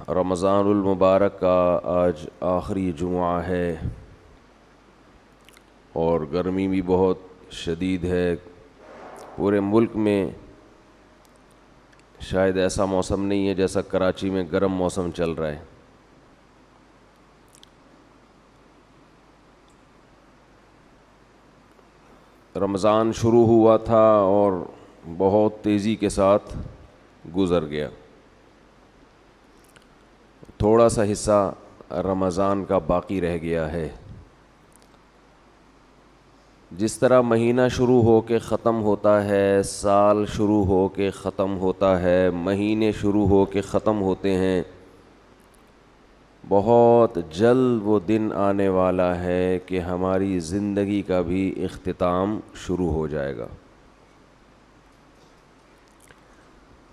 رمضان المبارک کا آج آخری جمعہ ہے اور گرمی بھی بہت شدید ہے. پورے ملک میں شاید ایسا موسم نہیں ہے جیسا کراچی میں گرم موسم چل رہا ہے. رمضان شروع ہوا تھا اور بہت تیزی کے ساتھ گزر گیا. تھوڑا سا حصہ رمضان کا باقی رہ گیا ہے. جس طرح مہینہ شروع ہو کے ختم ہوتا ہے، سال شروع ہو کے ختم ہوتا ہے، مہینے شروع ہو کے ختم ہوتے ہیں، بہت جلد وہ دن آنے والا ہے کہ ہماری زندگی کا بھی اختتام شروع ہو جائے گا.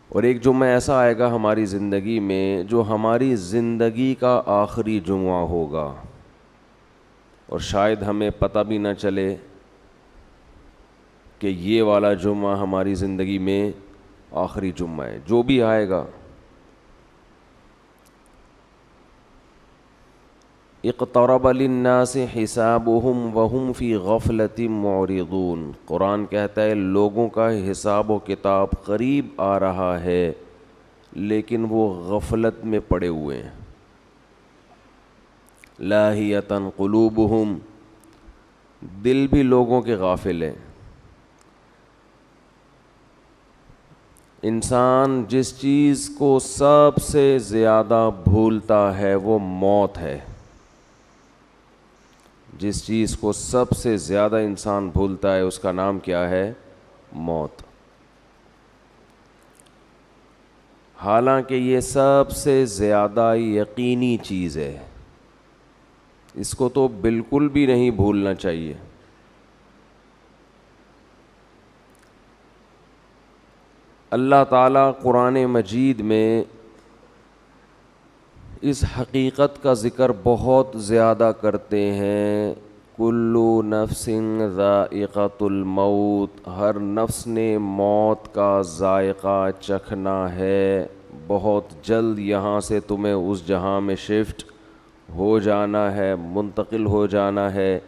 اور ایک جمعہ ایسا آئے گا ہماری زندگی میں جو ہماری زندگی کا آخری جمعہ ہوگا، اور شاید ہمیں پتہ بھی نہ چلے کہ یہ والا جمعہ ہماری زندگی میں آخری جمعہ ہے. جو بھی آئے گا. اقترب للناس حسابهم وهم فی غفلۃ معرضون. قرآن کہتا ہے لوگوں کا حساب و کتاب قریب آ رہا ہے لیکن وہ غفلت میں پڑے ہوئے ہیں. لاہیۃ قلوبہم، دل بھی لوگوں کے غافل ہیں. انسان جس چیز کو سب سے زیادہ بھولتا ہے وہ موت ہے. جس چیز کو سب سے زیادہ انسان بھولتا ہے اس کا نام کیا ہے؟ موت. حالانکہ یہ سب سے زیادہ یقینی چیز ہے، اس کو تو بالکل بھی نہیں بھولنا چاہیے. اللہ تعالیٰ قرآن مجید میں اس حقیقت کا ذکر بہت زیادہ کرتے ہیں. کلُّ نفس ذائقۃ الموت، ہر نفس نے موت کا ذائقہ چکھنا ہے. بہت جلد یہاں سے تمہیں اس جہاں میں شفٹ ہو جانا ہے، منتقل ہو جانا ہے.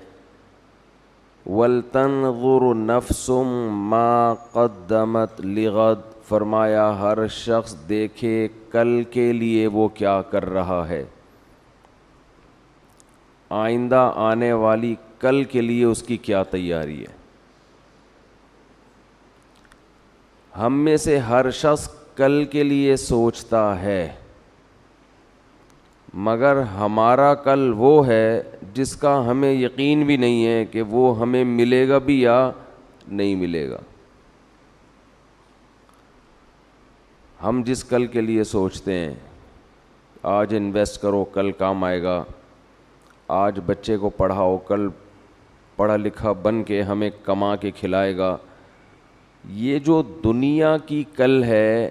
وَلْتَنْظُرْ نَفْسٌ مَا قَدَّمَتْ لِغَدٍ، فرمایا ہر شخص دیکھے کل کے لیے وہ کیا کر رہا ہے، آئندہ آنے والی کل کے لیے اس کی کیا تیاری ہے. ہم میں سے ہر شخص کل کے لیے سوچتا ہے، مگر ہمارا کل وہ ہے جس کا ہمیں یقین بھی نہیں ہے کہ وہ ہمیں ملے گا بھی یا نہیں ملے گا. ہم جس کل کے لیے سوچتے ہیں، آج انویسٹ کرو کل کام آئے گا، آج بچے کو پڑھاؤ کل پڑھا لکھا بن کے ہمیں کما کے کھلائے گا، یہ جو دنیا کی کل ہے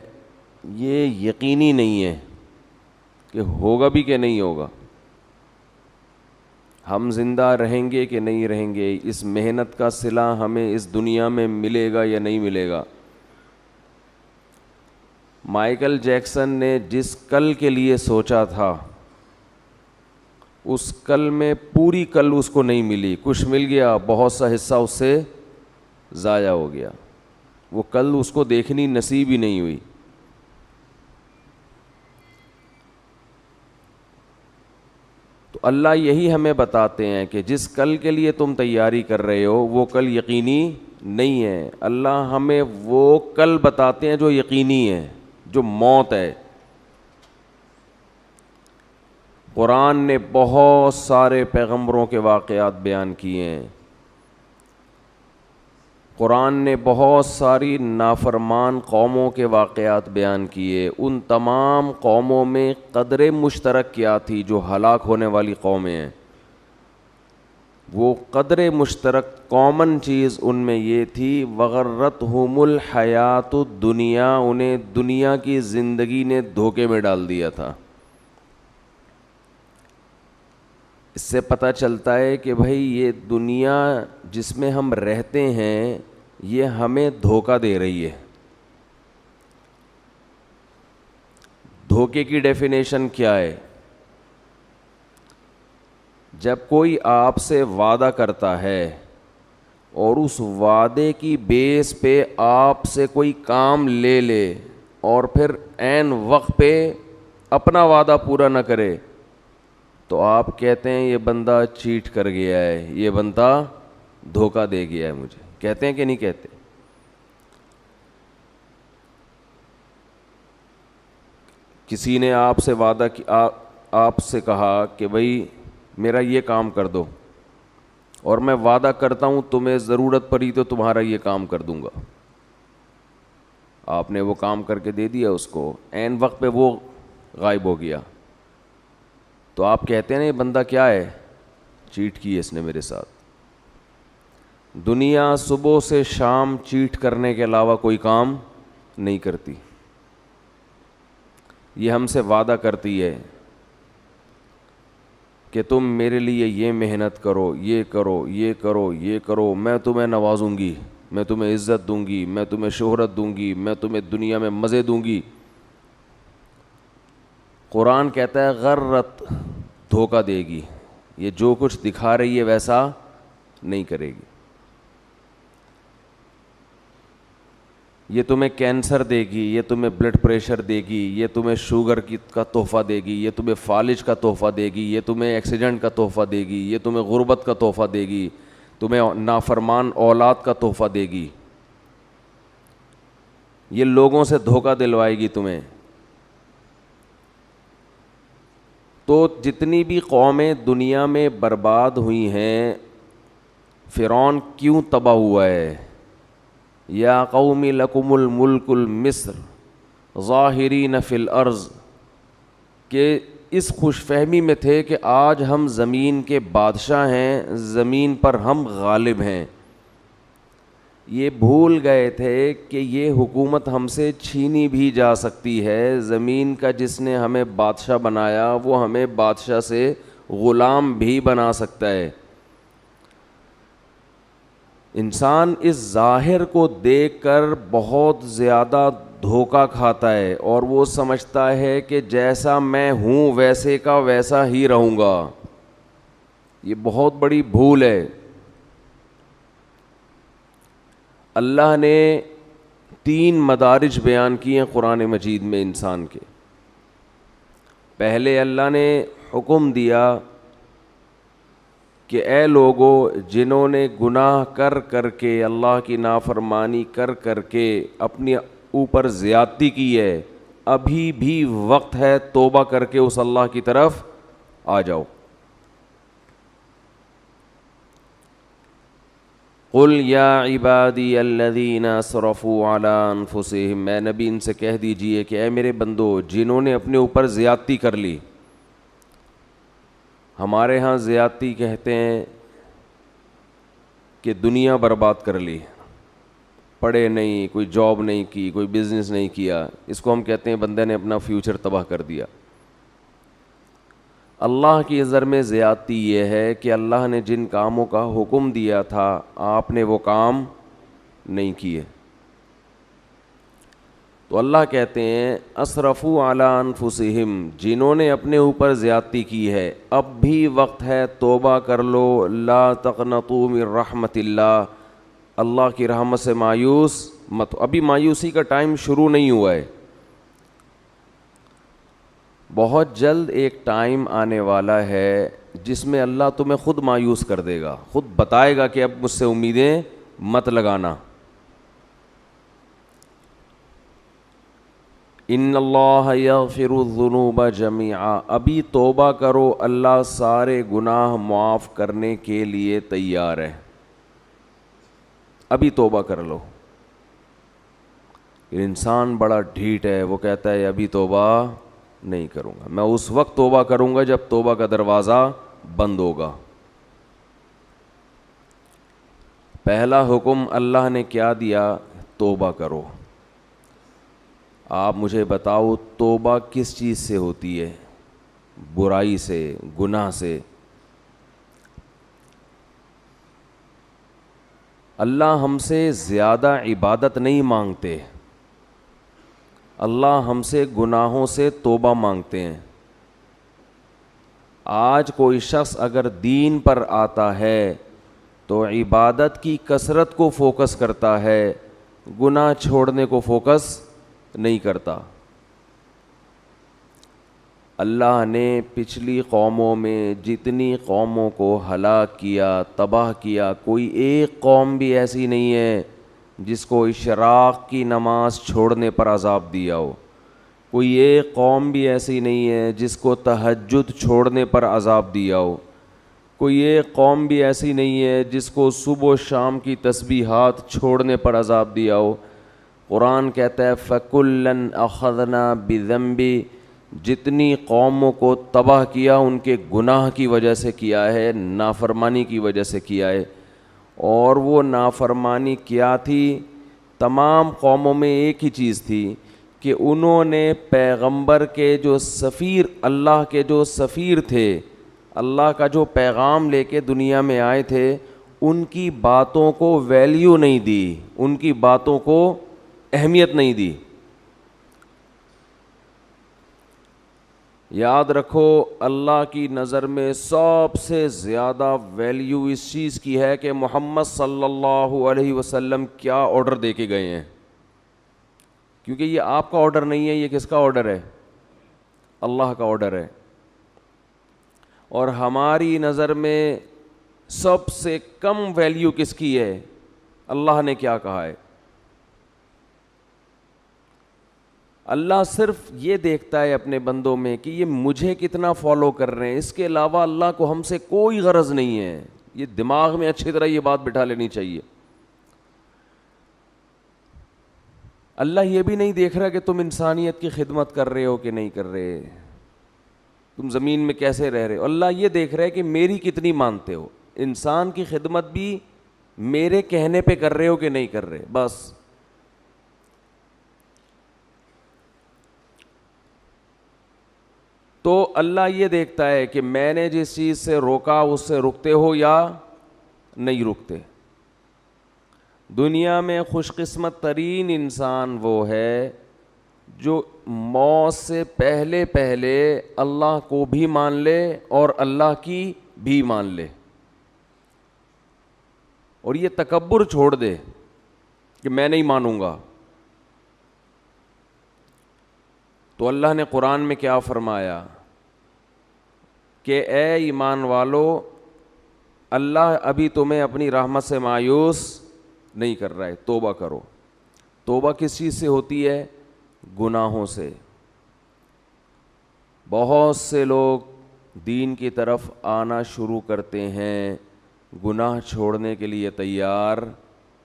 یہ یقینی نہیں ہے کہ ہوگا بھی کہ نہیں ہوگا. ہم زندہ رہیں گے کہ نہیں رہیں گے، اس محنت کا صلہ ہمیں اس دنیا میں ملے گا یا نہیں ملے گا. مائیکل جیکسن نے جس کل کے لیے سوچا تھا اس کل میں پوری کل اس کو نہیں ملی، کچھ مل گیا، بہت سا حصہ اس سے ضائع ہو گیا. وہ کل اس کو دیکھنی نصیب ہی نہیں ہوئی. تو اللہ یہی ہمیں بتاتے ہیں کہ جس کل کے لیے تم تیاری کر رہے ہو وہ کل یقینی نہیں ہے. اللہ ہمیں وہ کل بتاتے ہیں جو یقینی ہے، جو موت ہے. قرآن نے بہت سارے پیغمبروں کے واقعات بیان کیے ہیں. قرآن نے بہت ساری نافرمان قوموں کے واقعات بیان کیے. ان تمام قوموں میں قدر مشترک کیا تھی جو ہلاک ہونے والی قومیں ہیں؟ وہ قدر مشترک کامن چیز ان میں یہ تھی وغرتہم الحیات الدنیا، انہیں دنیا کی زندگی نے دھوکے میں ڈال دیا تھا. اس سے پتہ چلتا ہے کہ بھائی یہ دنیا جس میں ہم رہتے ہیں یہ ہمیں دھوکہ دے رہی ہے. دھوکے کی ڈیفینیشن کیا ہے؟ جب کوئی آپ سے وعدہ کرتا ہے اور اس وعدے کی بیس پہ آپ سے کوئی کام لے لے اور پھر عین وقت پہ اپنا وعدہ پورا نہ کرے، تو آپ کہتے ہیں یہ بندہ چیٹ کر گیا ہے، یہ بندہ دھوکہ دے گیا ہے مجھے. کہتے ہیں کہ نہیں کہتے؟ کسی نے آپ سے وعدہ آپ سے کہا کہ بھائی میرا یہ کام کر دو، اور میں وعدہ کرتا ہوں تمہیں ضرورت پڑی تو تمہارا یہ کام کر دوں گا. آپ نے وہ کام کر کے دے دیا اس کو، عین وقت پہ وہ غائب ہو گیا، تو آپ کہتے ہیں نا یہ بندہ کیا ہے، چیٹ کی ہے اس نے میرے ساتھ. دنیا صبح سے شام چیٹ کرنے کے علاوہ کوئی کام نہیں کرتی. یہ ہم سے وعدہ کرتی ہے کہ تم میرے لیے یہ محنت کرو، یہ کرو، یہ کرو، یہ کرو، میں تمہیں نوازوں گی، میں تمہیں عزت دوں گی، میں تمہیں شہرت دوں گی، میں تمہیں دنیا میں مزے دوں گی. قرآن کہتا ہے غرت، دھوکہ دے گی، یہ جو کچھ دکھا رہی ہے ویسا نہیں کرے گی. یہ تمہیں کینسر دے گی، یہ تمہیں بلڈ پریشر دے گی، یہ تمہیں شوگر کا تحفہ دے گی، یہ تمہیں فالج کا تحفہ دے گی، یہ تمہیں ایکسیڈنٹ کا تحفہ دے گی، یہ تمہیں غربت کا تحفہ دے گی، تمہیں نافرمان اولاد کا تحفہ دے گی. یہ لوگوں سے دھوکہ دلوائے گی تمہیں. تو جتنی بھی قومیں دنیا میں برباد ہوئی ہیں، فرعون کیوں تباہ ہوا ہے؟ یا قوم لکم الملک المصر ظاہرین فی الارض، کہ اس خوش فہمی میں تھے کہ آج ہم زمین کے بادشاہ ہیں، زمین پر ہم غالب ہیں. یہ بھول گئے تھے کہ یہ حکومت ہم سے چھینی بھی جا سکتی ہے. زمین کا جس نے ہمیں بادشاہ بنایا وہ ہمیں بادشاہ سے غلام بھی بنا سکتا ہے. انسان اس ظاہر کو دیکھ کر بہت زیادہ دھوکہ کھاتا ہے اور وہ سمجھتا ہے کہ جیسا میں ہوں ویسے کا ویسا ہی رہوں گا. یہ بہت بڑی بھول ہے. اللہ نے 3 مدارج بیان کیے ہیں قرآن مجید میں انسان کے. پہلے اللہ نے حکم دیا کہ اے لوگو جنہوں نے گناہ کر کر کے، اللہ کی نافرمانی کر کر کے اپنے اوپر زیادتی کی ہے، ابھی بھی وقت ہے توبہ کر کے اس اللہ کی طرف آ جاؤ. قل یا عبادی الذین اسرفوا علی انفسہم، اے نبی ان سے کہہ دیجئے کہ اے میرے بندو جنہوں نے اپنے اوپر زیادتی کر لی. ہمارے ہاں زیادتی کہتے ہیں کہ دنیا برباد کر لی، پڑھے نہیں، کوئی جاب نہیں کی، کوئی بزنس نہیں کیا، اس کو ہم کہتے ہیں بندے نے اپنا فیوچر تباہ کر دیا. اللہ کی نظر میں زیادتی یہ ہے کہ اللہ نے جن کاموں کا حکم دیا تھا آپ نے وہ کام نہیں کیے. تو اللہ کہتے ہیں اسرفوا علی انفسہم، جنہوں نے اپنے اوپر زیادتی کی ہے اب بھی وقت ہے توبہ کر لو. لا تقنطوا من رحمت اللہ، اللہ کی رحمت سے مایوس مت. ابھی مایوسی کا ٹائم شروع نہیں ہوا ہے. بہت جلد ایک ٹائم آنے والا ہے جس میں اللہ تمہیں خود مایوس کر دے گا، خود بتائے گا کہ اب مجھ سے امیدیں مت لگانا. ان اللہ یغفر الذنوب جميعا، ابھی توبہ کرو، اللہ سارے گناہ معاف کرنے کے لیے تیار ہے. ابھی توبہ کر لو. انسان بڑا ڈھیٹ ہے، وہ کہتا ہے ابھی توبہ نہیں کروں گا، میں اس وقت توبہ کروں گا جب توبہ کا دروازہ بند ہوگا. پہلا حکم اللہ نے کیا دیا؟ توبہ کرو. آپ مجھے بتاؤ توبہ کس چیز سے ہوتی ہے؟ برائی سے، گناہ سے. اللہ ہم سے زیادہ عبادت نہیں مانگتے، اللہ ہم سے گناہوں سے توبہ مانگتے ہیں. آج کوئی شخص اگر دین پر آتا ہے تو عبادت کی کثرت کو فوکس کرتا ہے, گناہ چھوڑنے کو فوکس نہیں کرتا. اللہ نے پچھلی قوموں میں جتنی قوموں کو ہلاک کیا, تباہ کیا, کوئی ایک قوم بھی ایسی نہیں ہے جس کو اشراق کی نماز چھوڑنے پر عذاب دیا ہو. کوئی ایک قوم بھی ایسی نہیں ہے جس کو تہجد چھوڑنے پر عذاب دیا ہو. کوئی ایک قوم بھی ایسی نہیں ہے جس کو صبح و شام کی تسبیحات چھوڑنے پر عذاب دیا ہو. قرآن کہتا ہے فَكُلًّا أَخَذْنَا بِذَنبِ, جتنی قوموں کو تباہ کیا ان کے گناہ کی وجہ سے کیا ہے, نافرمانی کی وجہ سے کیا ہے. اور وہ نافرمانی کیا تھی؟ تمام قوموں میں ایک ہی چیز تھی کہ انہوں نے پیغمبر کے جو سفیر, اللہ کے جو سفیر تھے, اللہ کا جو پیغام لے کے دنیا میں آئے تھے, ان کی باتوں کو ویلیو نہیں دی, ان کی باتوں کو اہمیت نہیں دی. یاد رکھو اللہ کی نظر میں سب سے زیادہ ویلیو اس چیز کی ہے کہ محمد صلی اللہ علیہ وسلم کیا آرڈر دے کے گئے ہیں, کیونکہ یہ آپ کا آرڈر نہیں ہے, یہ کس کا آرڈر ہے؟ اللہ کا آرڈر ہے. اور ہماری نظر میں سب سے کم ویلیو کس کی ہے؟ اللہ نے کیا کہا ہے. اللہ صرف یہ دیکھتا ہے اپنے بندوں میں کہ یہ مجھے کتنا فالو کر رہے ہیں, اس کے علاوہ اللہ کو ہم سے کوئی غرض نہیں ہے. یہ دماغ میں اچھی طرح یہ بات بٹھا لینی چاہیے. اللہ یہ بھی نہیں دیکھ رہا کہ تم انسانیت کی خدمت کر رہے ہو کہ نہیں کر رہے, تم زمین میں کیسے رہ رہے ہو. اللہ یہ دیکھ رہا ہے کہ میری کتنی مانتے ہو, انسان کی خدمت بھی میرے کہنے پہ کر رہے ہو کہ نہیں کر رہے, بس. تو اللہ یہ دیکھتا ہے کہ میں نے جس چیز سے روکا اس سے رکتے ہو یا نہیں رکتے. دنیا میں خوش قسمت ترین انسان وہ ہے جو موت سے پہلے پہلے اللہ کو بھی مان لے اور اللہ کی بھی مان لے, اور یہ تکبر چھوڑ دے کہ میں نہیں مانوں گا. تو اللہ نے قرآن میں کیا فرمایا کہ اے ایمان والو, اللہ ابھی تمہیں اپنی رحمت سے مایوس نہیں کر رہا ہے, توبہ کرو. توبہ کس چیز سے ہوتی ہے؟ گناہوں سے. بہت سے لوگ دین کی طرف آنا شروع کرتے ہیں, گناہ چھوڑنے کے لیے تیار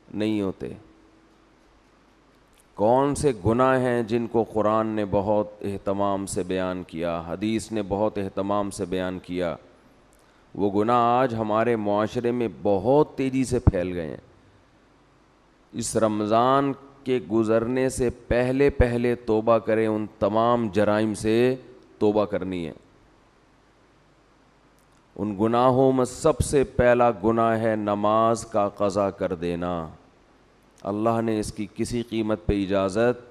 نہیں ہوتے. کون سے گناہ ہیں جن کو قرآن نے بہت اہتمام سے بیان کیا, حدیث نے بہت اہتمام سے بیان کیا؟ وہ گناہ آج ہمارے معاشرے میں بہت تیزی سے پھیل گئے ہیں. اس رمضان کے گزرنے سے پہلے پہلے توبہ کریں, ان تمام جرائم سے توبہ کرنی ہے. ان گناہوں میں سب سے پہلا گناہ ہے نماز کا قضا کر دینا. اللہ نے اس کی کسی قیمت پہ اجازت,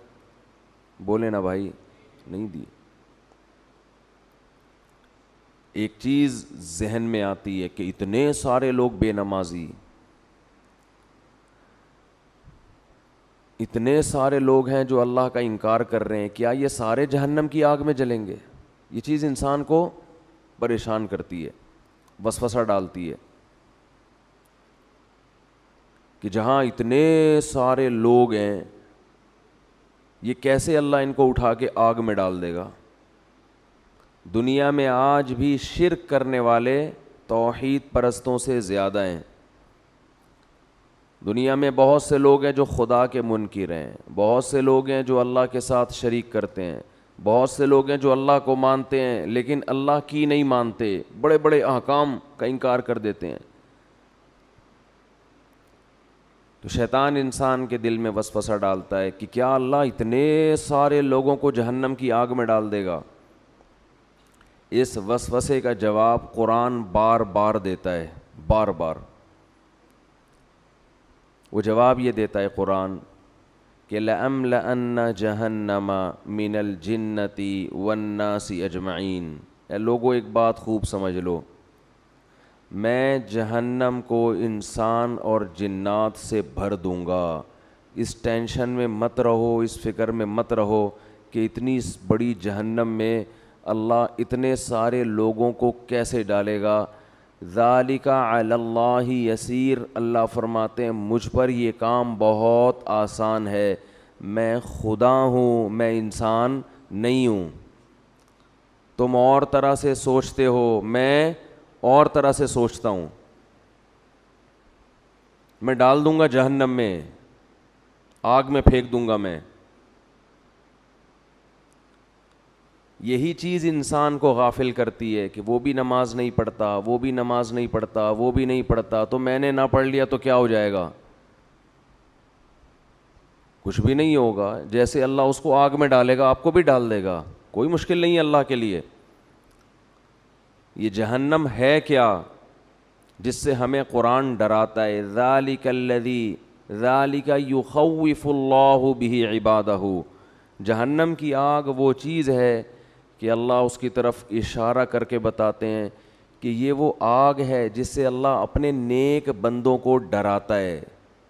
بولے نا بھائی, نہیں دی. ایک چیز ذہن میں آتی ہے کہ اتنے سارے لوگ بے نمازی, اتنے سارے لوگ ہیں جو اللہ کا انکار کر رہے ہیں, کیا یہ سارے جہنم کی آگ میں جلیں گے؟ یہ چیز انسان کو پریشان کرتی ہے, وسوسہ ڈالتی ہے کہ جہاں اتنے سارے لوگ ہیں یہ کیسے اللہ ان کو اٹھا کے آگ میں ڈال دے گا. دنیا میں آج بھی شرک کرنے والے توحید پرستوں سے زیادہ ہیں. دنیا میں بہت سے لوگ ہیں جو خدا کے منکر ہیں, بہت سے لوگ ہیں جو اللہ کے ساتھ شریک کرتے ہیں, بہت سے لوگ ہیں جو اللہ کو مانتے ہیں لیکن اللہ کی نہیں مانتے, بڑے بڑے احکام کا انکار کر دیتے ہیں. تو شیطان انسان کے دل میں وسوسہ ڈالتا ہے کہ کیا اللہ اتنے سارے لوگوں کو جہنم کی آگ میں ڈال دے گا. اس وسوسے کا جواب قرآن بار بار دیتا ہے, بار بار. وہ جواب یہ دیتا ہے قرآن کہ لَأَمْلَأَنَّ جَهَنَّمَ مِنَ الْجِنَّةِ وَالنَّاسِ أَجْمَعِينَ. اے لوگوں ایک بات خوب سمجھ لو، میں جہنم کو انسان اور جنات سے بھر دوں گا. اس ٹینشن میں مت رہو، اس فکر میں مت رہو کہ اتنی بڑی جہنم میں اللہ اتنے سارے لوگوں کو کیسے ڈالے گا. ذالک علی اللہ یسیر. اللہ فرماتے ہیں مجھ پر یہ کام بہت آسان ہے. میں خدا ہوں، میں انسان نہیں ہوں. تم اور طرح سے سوچتے ہو، میں اور طرح سے سوچتا ہوں. میں ڈال دوں گا جہنم میں، آگ میں پھینک دوں گا میں. یہی چیز انسان کو غافل کرتی ہے کہ وہ بھی نماز نہیں پڑھتا، وہ بھی نماز نہیں پڑھتا، وہ بھی نہیں پڑھتا، تو میں نے نہ پڑھ لیا تو کیا ہو جائے گا؟ کچھ بھی نہیں ہوگا. جیسے اللہ اس کو آگ میں ڈالے گا آپ کو بھی ڈال دے گا، کوئی مشکل نہیں ہے اللہ کے لیے. یہ جہنم ہے کیا جس سے ہمیں قرآن ڈراتا ہے؟ ذالک الذی ذالک یخوف اللہ بہ عبادہ. جہنم کی آگ وہ چیز ہے کہ اللہ اس کی طرف اشارہ کر کے بتاتے ہیں کہ یہ وہ آگ ہے جس سے اللہ اپنے نیک بندوں کو ڈراتا ہے.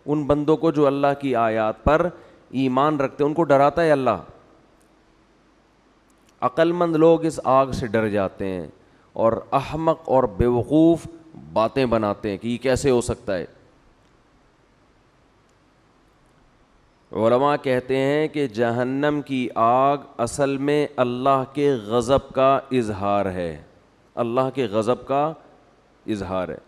ان بندوں کو جو اللہ کی آیات پر ایمان رکھتے ہیں ان کو ڈراتا ہے اللہ. عقل مند لوگ اس آگ سے ڈر جاتے ہیں اور احمق اور بیوقوف باتیں بناتے ہیں کہ یہ کیسے ہو سکتا ہے. علماء کہتے ہیں کہ جہنم کی آگ اصل میں اللہ کے غضب کا اظہار ہے، اللہ کے غضب کا اظہار ہے.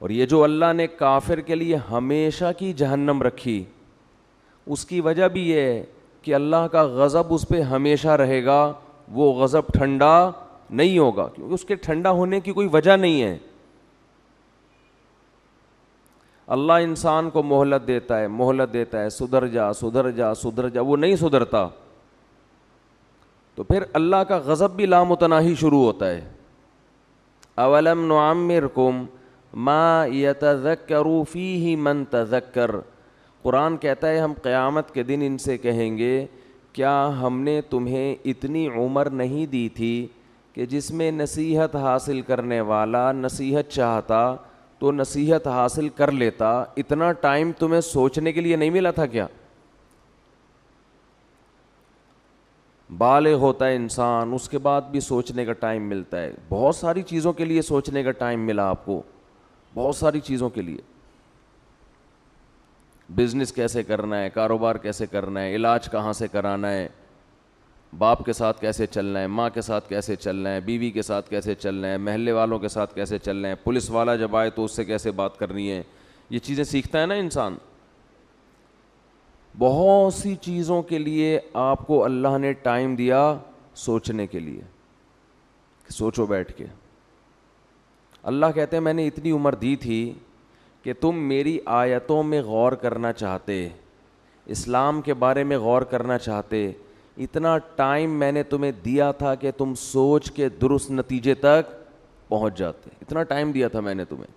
اور یہ جو اللہ نے کافر کے لیے ہمیشہ کی جہنم رکھی، اس کی وجہ بھی یہ ہے کہ اللہ کا غضب اس پہ ہمیشہ رہے گا. وہ غضب ٹھنڈا نہیں ہوگا کیونکہ اس کے ٹھنڈا ہونے کی کوئی وجہ نہیں ہے. اللہ انسان کو مہلت دیتا ہے، سدھر جا سدھر جا سدھر جا، وہ نہیں سدھرتا تو پھر اللہ کا غضب بھی لامتناہی شروع ہوتا ہے. اولم نعمرکم ما یتذکر فیہ من تذکر. قرآن کہتا ہے ہم قیامت کے دن ان سے کہیں گے کیا ہم نے تمہیں اتنی عمر نہیں دی تھی کہ جس میں نصیحت حاصل کرنے والا نصیحت چاہتا تو نصیحت حاصل کر لیتا. اتنا ٹائم تمہیں سوچنے کے لیے نہیں ملا تھا کیا؟ بالغ ہوتا ہے انسان اس کے بعد بھی سوچنے کا ٹائم ملتا ہے. بہت ساری چیزوں کے لیے سوچنے کا ٹائم ملا آپ کو، بہت ساری چیزوں کے لیے. بزنس کیسے کرنا ہے، کاروبار کیسے کرنا ہے، علاج کہاں سے کرانا ہے، باپ کے ساتھ کیسے چلنا ہے، ماں کے ساتھ کیسے چلنا ہے، بیوی کے ساتھ کیسے چلنا ہے، محلے والوں کے ساتھ کیسے چلنا ہے، پولیس والا جب آئے تو اس سے کیسے بات کرنی ہے. یہ چیزیں سیکھتا ہے نا انسان. بہت سی چیزوں کے لیے آپ کو اللہ نے ٹائم دیا سوچنے کے لیے. سوچو بیٹھ کے. اللہ کہتے ہیں میں نے اتنی عمر دی تھی کہ تم میری آیتوں میں غور کرنا چاہتے، اسلام کے بارے میں غور کرنا چاہتے. اتنا ٹائم میں نے تمہیں دیا تھا کہ تم سوچ کے درست نتیجے تک پہنچ جاتے. اتنا ٹائم دیا تھا میں نے تمہیں،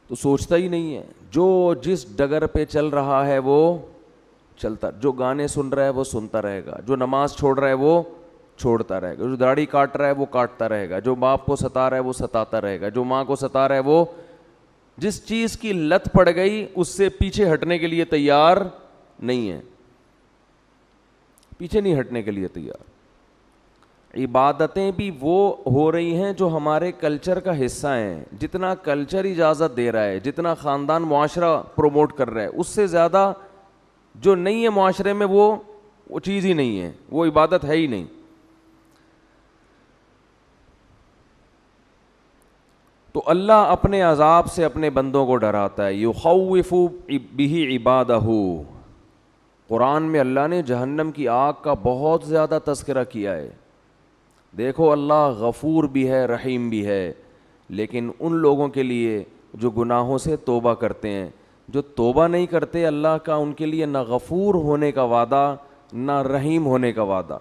تو سوچتا ہی نہیں ہے. جو جس ڈگر پہ چل رہا ہے وہ چلتا، جو گانے سن رہا ہے وہ سنتا رہے گا، جو نماز چھوڑ رہا ہے وہ چھوڑتا رہے گا، جو داڑھی کاٹ رہا ہے وہ کاٹتا رہے گا، جو باپ کو ستا رہا ہے وہ ستاتا رہے گا، جو ماں کو ستا رہا ہے وہ جس چیز کی لت پڑ گئی اس سے پیچھے ہٹنے کے لیے تیار نہیں ہے، پیچھے نہیں ہٹنے کے لیے تیار. عبادتیں بھی وہ ہو رہی ہیں جو ہمارے کلچر کا حصہ ہیں. جتنا کلچر اجازت دے رہا ہے، جتنا خاندان معاشرہ پروموٹ کر رہا ہے، اس سے زیادہ جو نہیں ہے معاشرے میں وہ چیز ہی نہیں ہے، وہ عبادت ہے ہی نہیں. تو اللہ اپنے عذاب سے اپنے بندوں کو ڈراتا ہے. یخوف بہ عبادہ. قرآن میں اللہ نے جہنم کی آگ کا بہت زیادہ تذکرہ کیا ہے. دیکھو اللہ غفور بھی ہے، رحیم بھی ہے، لیکن ان لوگوں کے لیے جو گناہوں سے توبہ کرتے ہیں، جو توبہ نہیں کرتے، اللہ کا ان کے لیے نہ غفور ہونے کا وعدہ نہ رحیم ہونے کا وعدہ.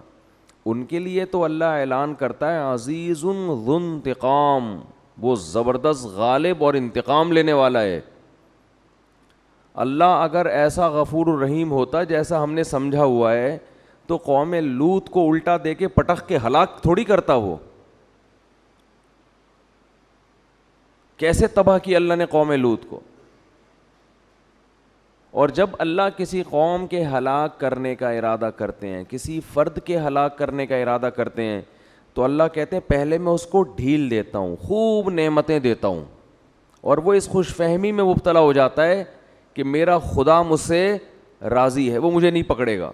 ان کے لیے تو اللہ اعلان کرتا ہے عزیز ذو انتقام، وہ زبردست غالب اور انتقام لینے والا ہے. اللہ اگر ایسا غفور الرحیم ہوتا جیسا ہم نے سمجھا ہوا ہے تو قوم لوط کو الٹا دے کے پٹخ کے ہلاک تھوڑی کرتا وہ. کیسے تباہ کی اللہ نے قوم لوط کو. اور جب اللہ کسی قوم کے ہلاک کرنے کا ارادہ کرتے ہیں, کسی فرد کے ہلاک کرنے کا ارادہ کرتے ہیں, تو اللہ کہتے ہیں پہلے میں اس کو ڈھیل دیتا ہوں, خوب نعمتیں دیتا ہوں, اور وہ اس خوش فہمی میں مبتلا ہو جاتا ہے کہ میرا خدا مجھ سے راضی ہے, وہ مجھے نہیں پکڑے گا.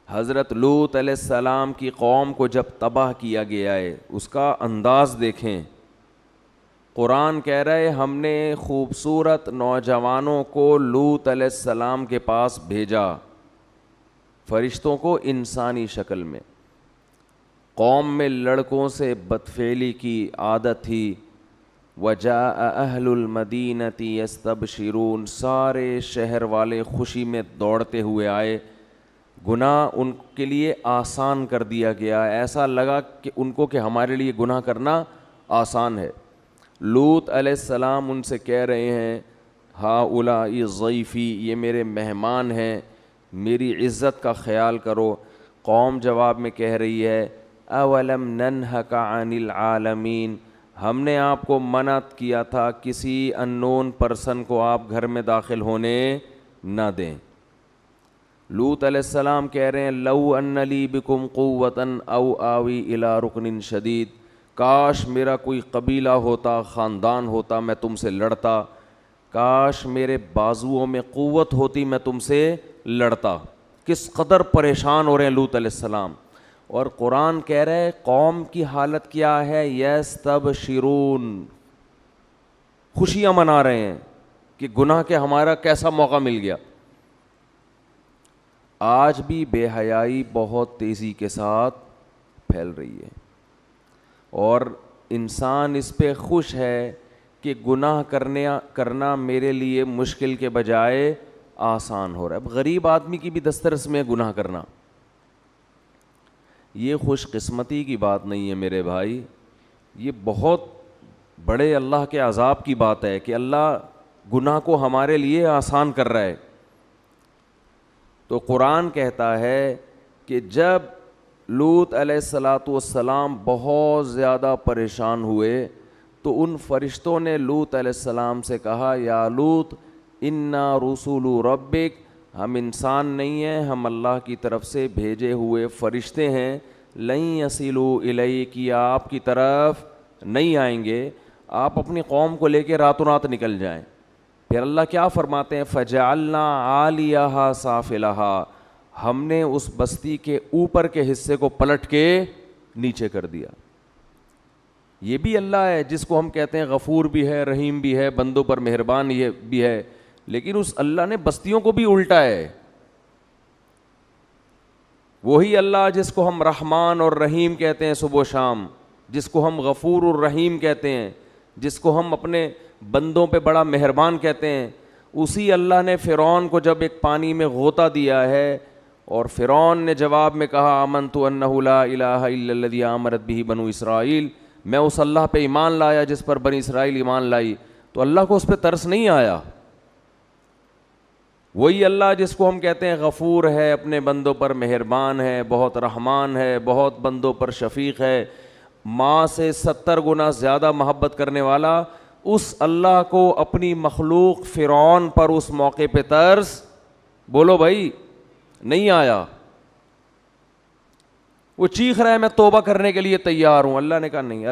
حضرت لوط علیہ السلام کی قوم کو جب تباہ کیا گیا ہے اس کا انداز دیکھیں. قرآن کہہ رہا ہے ہم نے خوبصورت نوجوانوں کو لوط علیہ السلام کے پاس بھیجا, فرشتوں کو انسانی شکل میں. قوم میں لڑکوں سے بدفعلی کی عادت تھی. وجاء اہل المدینۃ یستبشرون, سارے شہر والے خوشی میں دوڑتے ہوئے آئے. گناہ ان کے لیے آسان کر دیا گیا, ایسا لگا کہ ان کو کہ ہمارے لیے گناہ کرنا آسان ہے. لوط علیہ السلام ان سے کہہ رہے ہیں ہؤلاء ضیفی, یہ میرے مہمان ہیں, میری عزت کا خیال کرو. قوم جواب میں کہہ رہی ہے اولم ننہک عن العالمین, ہم نے آپ کو منع کیا تھا کسی اننون پرسن کو آپ گھر میں داخل ہونے نہ دیں. لوط علیہ السلام کہہ رہے ہیں لو ان لی بکم قوۃ او آوی الی رکن شدید, کاش میرا کوئی قبیلہ ہوتا, خاندان ہوتا, میں تم سے لڑتا. کاش میرے بازوؤں میں قوت ہوتی, میں تم سے لڑتا. کس قدر پریشان ہو رہے ہیں لوط علیہ السلام. اور قرآن کہہ رہے ہے قوم کی حالت کیا ہے, یستبشرون, خوشیاں منا رہے ہیں کہ گناہ کے ہمارا کیسا موقع مل گیا. آج بھی بے حیائی بہت تیزی کے ساتھ پھیل رہی ہے اور انسان اس پہ خوش ہے کہ گناہ کرنا میرے لیے مشکل کے بجائے آسان ہو رہا ہے. اب غریب آدمی کی بھی دسترس میں گناہ کرنا, یہ خوش قسمتی کی بات نہیں ہے میرے بھائی, یہ بہت بڑے اللہ کے عذاب کی بات ہے کہ اللہ گناہ کو ہمارے لیے آسان کر رہا ہے. تو قرآن کہتا ہے کہ جب لوط علیہ السلام بہت زیادہ پریشان ہوئے تو ان فرشتوں نے لوط علیہ السلام سے کہا یا لوط انا رسول ربک, ہم انسان نہیں ہیں, ہم اللہ کی طرف سے بھیجے ہوئے فرشتے ہیں. لن یصلوا الیک, آپ کی طرف نہیں آئیں گے, آپ اپنی قوم کو لے کے راتوں رات نکل جائیں. پھر اللہ کیا فرماتے ہیں فجعلنا عالیہا سافلہا, ہم نے اس بستی کے اوپر کے حصے کو پلٹ کے نیچے کر دیا. یہ بھی اللہ ہے جس کو ہم کہتے ہیں غفور بھی ہے, رحیم بھی ہے, بندوں پر مہربان یہ بھی ہے, لیکن اس اللہ نے بستیوں کو بھی الٹا ہے. وہی اللہ جس کو ہم رحمان اور رحیم کہتے ہیں صبح و شام, جس کو ہم غفور الرحیم کہتے ہیں, جس کو ہم اپنے بندوں پہ بڑا مہربان کہتے ہیں, اسی اللہ نے فرعون کو جب ایک پانی میں غوطہ دیا ہے اور فرعون نے جواب میں کہا آمنت انہ لا الہ الا الذی آمنت بہ بنو اسرائیل, میں اس اللہ پہ ایمان لایا جس پر بنی اسرائیل ایمان لائی, تو اللہ کو اس پہ ترس نہیں آیا. وہی اللہ جس کو ہم کہتے ہیں غفور ہے, اپنے بندوں پر مہربان ہے, بہت رحمان ہے, بہت بندوں پر شفیق ہے, ماں سے 70 گنا زیادہ محبت کرنے والا, اس اللہ کو اپنی مخلوق فرعون پر اس موقع پہ ترس, بولو بھائی, نہیں آیا. وہ چیخ رہا ہے میں توبہ کرنے کے لیے تیار ہوں, اللہ نے کہا نہیں,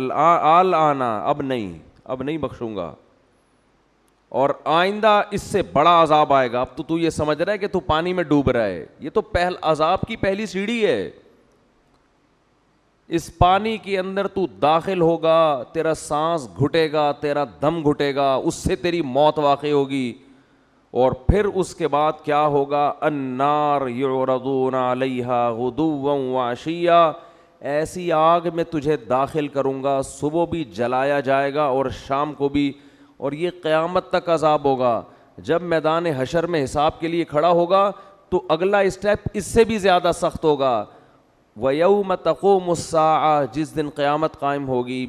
آنا اب نہیں بخشوں گا, اور آئندہ اس سے بڑا عذاب آئے گا. اب تو یہ سمجھ رہا ہے کہ تو پانی میں ڈوب رہا ہے, یہ تو عذاب کی پہلی سیڑھی ہے. اس پانی کے اندر تو داخل ہوگا, تیرا سانس گھٹے گا, تیرا دم گھٹے گا, اس سے تیری موت واقع ہوگی. اور پھر اس کے بعد کیا ہوگا, النار یعرضون علیہا غدوا وعشیا, ایسی آگ میں تجھے داخل کروں گا, صبح بھی جلایا جائے گا اور شام کو بھی, اور یہ قیامت تک عذاب ہوگا. جب میدان حشر میں حساب کے لیے کھڑا ہوگا تو اگلا اسٹیپ اس سے بھی زیادہ سخت ہوگا. وَيَوْمَ تَقُومُ السَّاعَةُ, جس دن قیامت قائم ہوگی,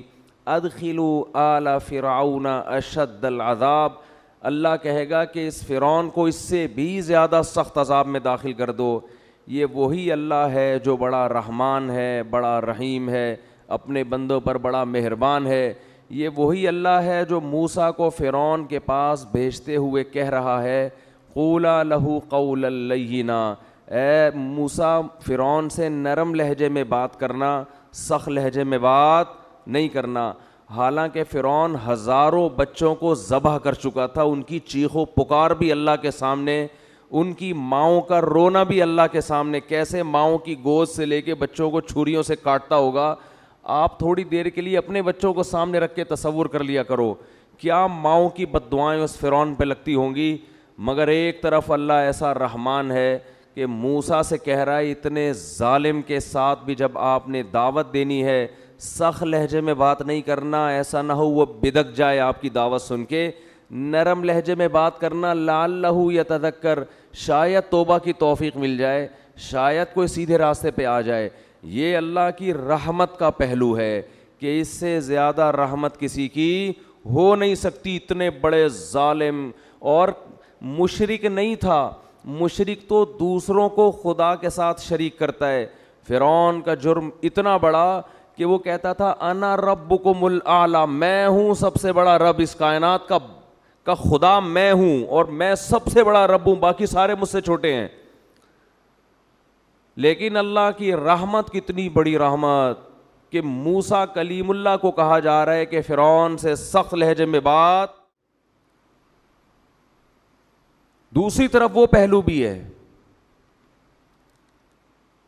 أَدْخِلُوا آلَ فِرْعَوْنَ أَشَدَّ الْعَذَابِ, اللہ کہے گا کہ اس فرعون کو اس سے بھی زیادہ سخت عذاب میں داخل کر دو. یہ وہی اللہ ہے جو بڑا رحمان ہے, بڑا رحیم ہے, اپنے بندوں پر بڑا مہربان ہے. یہ وہی اللہ ہے جو موسیٰ کو فرعون کے پاس بھیجتے ہوئے کہہ رہا ہے قولا لہ قولا لینا, اے موسیٰ فرعون سے نرم لہجے میں بات کرنا, سخت لہجے میں بات نہیں کرنا. حالانکہ فرعون ہزاروں بچوں کو ذبح کر چکا تھا, ان کی چیخ و پکار بھی اللہ کے سامنے, ان کی ماؤں کا رونا بھی اللہ کے سامنے, کیسے ماؤں کی گود سے لے کے بچوں کو چھریوں سے کاٹتا ہوگا. آپ تھوڑی دیر کے لیے اپنے بچوں کو سامنے رکھ کے تصور کر لیا کرو, کیا ماؤں کی بد دعائیں اس فرعون پہ لگتی ہوں گی. مگر ایک طرف اللہ ایسا رحمان ہے کہ موسیٰ سے کہہ رہا ہے اتنے ظالم کے ساتھ بھی جب آپ نے دعوت دینی ہے سخت لہجے میں بات نہیں کرنا, ایسا نہ ہو وہ بدک جائے آپ کی دعوت سن کے. نرم لہجے میں بات کرنا, لعلہ یتذکر, شاید توبہ کی توفیق مل جائے, شاید کوئی سیدھے راستے پہ آ جائے. یہ اللہ کی رحمت کا پہلو ہے کہ اس سے زیادہ رحمت کسی کی ہو نہیں سکتی. اتنے بڑے ظالم, اور مشرک نہیں تھا, مشرک تو دوسروں کو خدا کے ساتھ شریک کرتا ہے. فرعون کا جرم اتنا بڑا کہ وہ کہتا تھا انا ربکم الاعلی, میں ہوں سب سے بڑا رب, اس کائنات کا خدا میں ہوں, اور میں سب سے بڑا رب ہوں, باقی سارے مجھ سے چھوٹے ہیں. لیکن اللہ کی رحمت کتنی بڑی رحمت کہ موسیٰ کلیم اللہ کو کہا جا رہا ہے کہ فرعون سے سخت لہجے میں بات. دوسری طرف وہ پہلو بھی ہے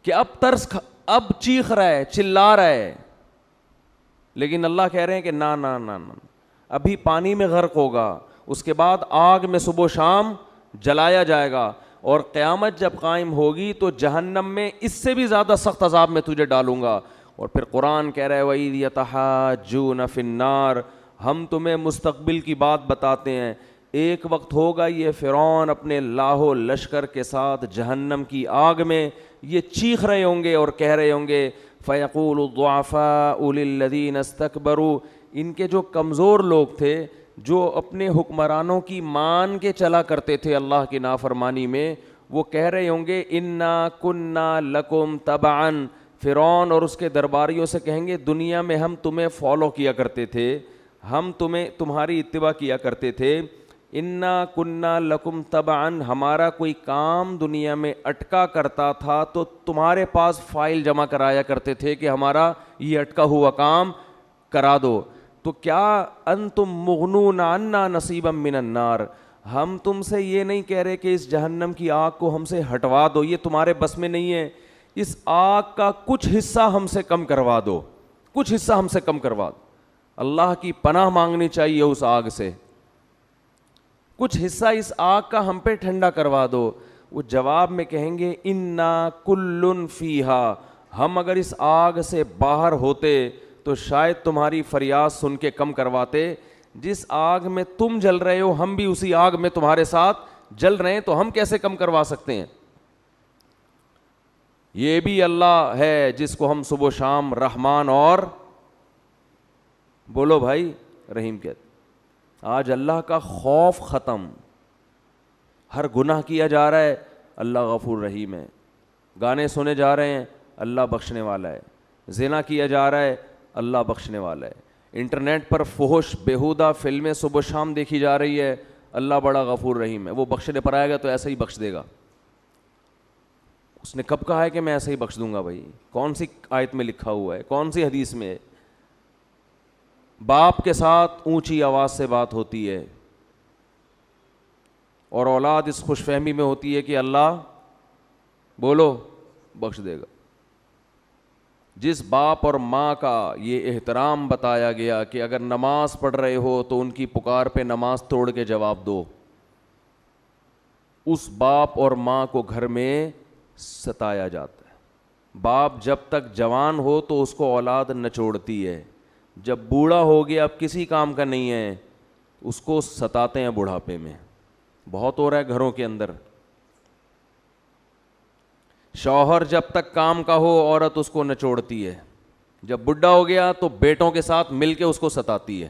کہ اب چیخ رہا ہے, چلا رہا ہے, لیکن اللہ کہہ رہے ہیں کہ نا نا نا نا, ابھی پانی میں غرق ہوگا, اس کے بعد آگ میں صبح و شام جلایا جائے گا, اور قیامت جب قائم ہوگی تو جہنم میں اس سے بھی زیادہ سخت عذاب میں تجھے ڈالوں گا. اور پھر قرآن کہہ رہا ہے وَإِذْ يَتَحَاجُّونَ فِي النَّارِ, ہم تمہیں مستقبل کی بات بتاتے ہیں. ایک وقت ہوگا یہ فرعون اپنے لاہو لشکر کے ساتھ جہنم کی آگ میں یہ چیخ رہے ہوں گے اور کہہ رہے ہوں گے فَيَقُولُ الضُّعَفَاءُ لِلَّذِينَ اسْتَكْبَرُوا, ان کے جو کمزور لوگ تھے, جو اپنے حکمرانوں کی مان کے چلا کرتے تھے اللہ کی نافرمانی میں, وہ کہہ رہے ہوں گے اِنَّا كُنَّا لَكُمْ تَبَعًا, فرعون اور اس کے درباریوں سے کہیں گے دنیا میں ہم تمہیں فالو کیا کرتے تھے, ہم تمہاری اتباع کیا کرتے تھے. اِنَّا كُنَّا لَكُمْ تَبَعًا, ہمارا کوئی کام دنیا میں اٹکا کرتا تھا تو تمہارے پاس فائل جمع کرایا کرتے تھے کہ ہمارا یہ اٹکا ہوا کام کرا دو. تو کیا انتم مغنون عنا نصیبا من النار, ہم تم سے یہ نہیں کہہ رہے کہ اس جہنم کی آگ کو ہم سے ہٹوا دو, یہ تمہارے بس میں نہیں ہے, اس آگ کا کچھ حصہ ہم سے کم کروا دو, کچھ حصہ ہم سے کم کروا دو. اللہ کی پناہ مانگنی چاہیے اس آگ سے, کچھ حصہ اس آگ کا ہم پہ ٹھنڈا کروا دو. وہ جواب میں کہیں گے انا کل فیہا, ہم اگر اس آگ سے باہر ہوتے تو شاید تمہاری فریاد سن کے کم کرواتے. جس آگ میں تم جل رہے ہو ہم بھی اسی آگ میں تمہارے ساتھ جل رہے ہیں, تو ہم کیسے کم کروا سکتے ہیں. یہ بھی اللہ ہے جس کو ہم صبح و شام رحمان اور بولو بھائی رحیم کہتے. آج اللہ کا خوف ختم, ہر گناہ کیا جا رہا ہے اللہ غفور رحیم ہے, گانے سنے جا رہے ہیں اللہ بخشنے والا ہے, زنا کیا جا رہا ہے اللہ بخشنے والا ہے, انٹرنیٹ پر فحش بیہودہ فلمیں صبح شام دیکھی جا رہی ہے اللہ بڑا غفور رحیم ہے, وہ بخشنے پر آئے گا تو ایسا ہی بخش دے گا. اس نے کب کہا ہے کہ میں ایسے ہی بخش دوں گا بھائی؟ کون سی آیت میں لکھا ہوا ہے, کون سی حدیث میں ہے؟ باپ کے ساتھ اونچی آواز سے بات ہوتی ہے اور اولاد اس خوش فہمی میں ہوتی ہے کہ اللہ بولو بخش دے گا. جس باپ اور ماں کا یہ احترام بتایا گیا کہ اگر نماز پڑھ رہے ہو تو ان کی پکار پہ نماز توڑ کے جواب دو, اس باپ اور ماں کو گھر میں ستایا جاتا ہے. باپ جب تک جوان ہو تو اس کو اولاد نچوڑتی ہے, جب بوڑھا ہو گیا اب کسی کام کا نہیں ہے اس کو ستاتے ہیں بڑھاپے میں. بہت ہو رہا ہے گھروں کے اندر. شوہر جب تک کام کا ہو عورت اس کو نچوڑتی ہے, جب بڈھا ہو گیا تو بیٹوں کے ساتھ مل کے اس کو ستاتی ہے.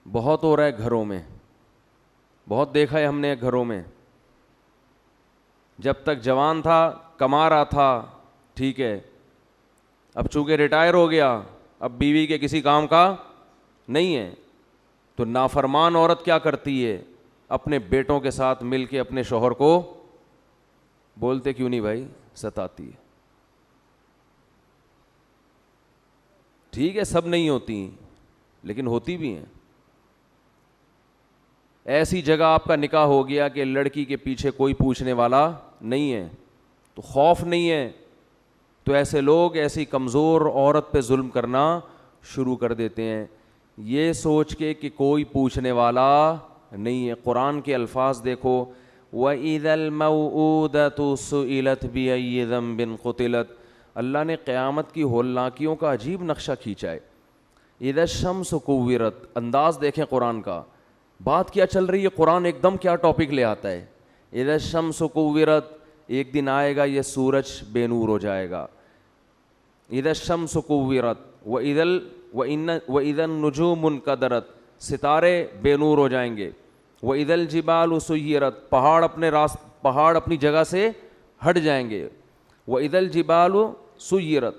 بہت ہو رہا ہے گھروں میں. بہت دیکھا ہے ہم نے گھروں میں, جب تک جوان تھا کما رہا تھا ٹھیک ہے, اب چونکہ ریٹائر ہو گیا اب بیوی کے کسی کام کا نہیں ہے, تو نافرمان عورت کیا کرتی ہے, اپنے بیٹوں کے ساتھ مل کے اپنے شوہر کو بولتے کیوں نہیں بھائی ستاتی ہے. ٹھیک ہے سب نہیں ہوتی لیکن ہوتی بھی ہیں. ایسی جگہ آپ کا نکاح ہو گیا کہ لڑکی کے پیچھے کوئی پوچھنے والا نہیں ہے, تو خوف نہیں ہے, تو ایسے لوگ ایسی کمزور عورت پہ ظلم کرنا شروع کر دیتے ہیں یہ سوچ کے کہ کوئی پوچھنے والا نہیں ہے. قرآن کے الفاظ دیکھو, وَإِذَا الْمَوْءُودَةُ سُئِلَتْ بِأَيِّ ذَنبٍ قُتِلَتْ, اللہ نے قیامت کی ہولناکیوں کا عجیب نقشہ کھینچا ہے. اِذَا الشَّمْسُ كُوِّرَتْ, انداز دیکھیں قرآن کا, بات کیا چل رہی ہے, قرآن ایک دم کیا ٹاپک لے آتا ہے. اِذَا الشَّمْسُ كُوِّرَتْ, ایک دن آئے گا یہ سورج بے نور ہو جائے گا. اِذَا الشَّمْسُ كُوِّرَتْ وَإِذَا النُّجُومُ انْكَدَرَتْ, ستارے بے نور ہو جائیں گے. وَإِذَا الْجِبَالُ سُيِّرَتْ, پہاڑ اپنی جگہ سے ہٹ جائیں گے. وَإِذَا الْجِبَالُ سُيِّرَتْ,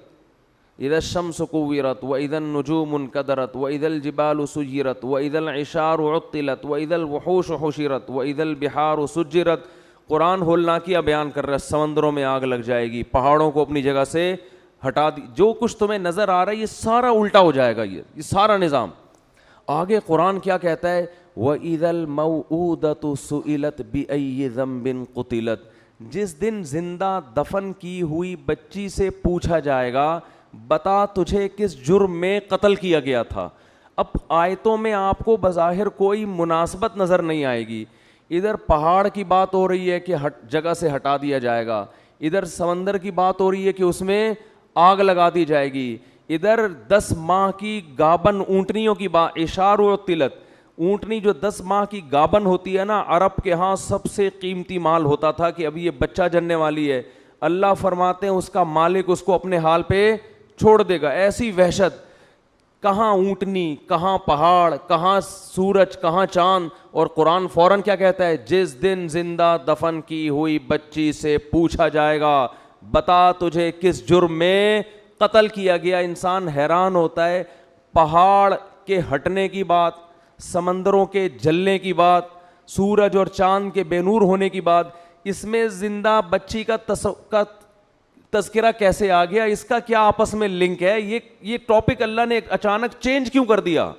اِذَا الشَّمْسُ كُوِّرَتْ وَإِذَا النُّجُومُ انْكَدَرَتْ وَإِذَا الْجِبَالُ سُيِّرَتْ وَإِذَا الْعِشَارُ عُطِّلَتْ وَإِذَا الْوُحُوشُ حُشِرَتْ وَإِذَا الْبِحَارُ سُجِّرَتْ. قرآن ہولناکیاں بیان کر رہا ہے, سمندروں میں آگ لگ جائے گی, پہاڑوں کو اپنی جگہ سے ہٹا دی, جو کچھ تمہیں نظر آ رہا ہے یہ سارا الٹا ہو جائے گا, یہ سارا نظام. آگے قرآن کیا کہتا ہے, وَإِذَا الْمَوْءُودَةُ سُئِلَتْ بِأَيِّ ذَنبٍ قُتِلَتْ, جس دن زندہ دفن کی ہوئی بچی سے پوچھا جائے گا بتا تجھے کس جرم میں قتل کیا گیا تھا. اب آیتوں میں آپ کو بظاہر کوئی مناسبت نظر نہیں آئے گی, ادھر پہاڑ کی بات ہو رہی ہے کہ جگہ سے ہٹا دیا جائے گا, ادھر سمندر کی بات ہو رہی ہے کہ اس میں آگ لگا دی جائے گی, ادھر 10 ماہ کی گابن اونٹنیوں کی بات, اشار و تلت, اونٹنی جو 10 ماہ کی گابن ہوتی ہے نا, عرب کے ہاں سب سے قیمتی مال ہوتا تھا کہ ابھی یہ بچہ جننے والی ہے, اللہ فرماتے ہیں اس کا مالک اس کو اپنے حال پہ چھوڑ دے گا. ایسی وحشت, کہاں اونٹنی, کہاں پہاڑ, کہاں سورج, کہاں چاند, اور قرآن فوراً کیا کہتا ہے, جس دن زندہ دفن کی ہوئی بچی سے پوچھا جائے گا بتا تجھے کس جرم میں قتل کیا گیا. انسان حیران ہوتا ہے, پہاڑ کے ہٹنے کی بات, سمندروں کے جلنے کی بات, سورج اور چاند کے بے نور ہونے کی بات, اس میں زندہ بچی کا تذکرہ کیسے آ گیا, اس کا کیا آپس میں لنک ہے, یہ ٹاپک اللہ نے اچانک چینج کیوں کر دیا,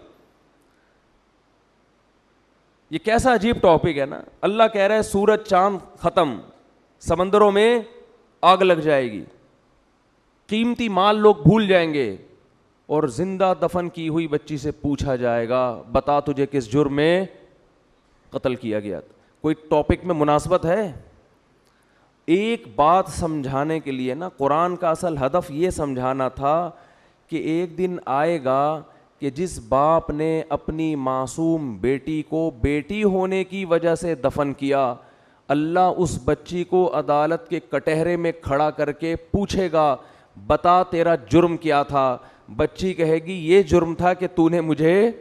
یہ کیسا عجیب ٹاپک ہے نا. اللہ کہہ رہا ہے سورج چاند ختم, سمندروں میں آگ لگ جائے گی, قیمتی مال لوگ بھول جائیں گے, اور زندہ دفن کی ہوئی بچی سے پوچھا جائے گا بتا تجھے کس جرم میں قتل کیا گیا. کوئی ٹاپک میں مناسبت ہے؟ ایک بات سمجھانے کے لیے نا, قرآن کا اصل ہدف یہ سمجھانا تھا کہ ایک دن آئے گا کہ جس باپ نے اپنی معصوم بیٹی کو بیٹی ہونے کی وجہ سے دفن کیا, اللہ اس بچی کو عدالت کے کٹہرے میں کھڑا کر کے پوچھے گا بتا تیرا جرم کیا تھا. بچی کہے گی یہ جرم تھا کہ تو نے مجھے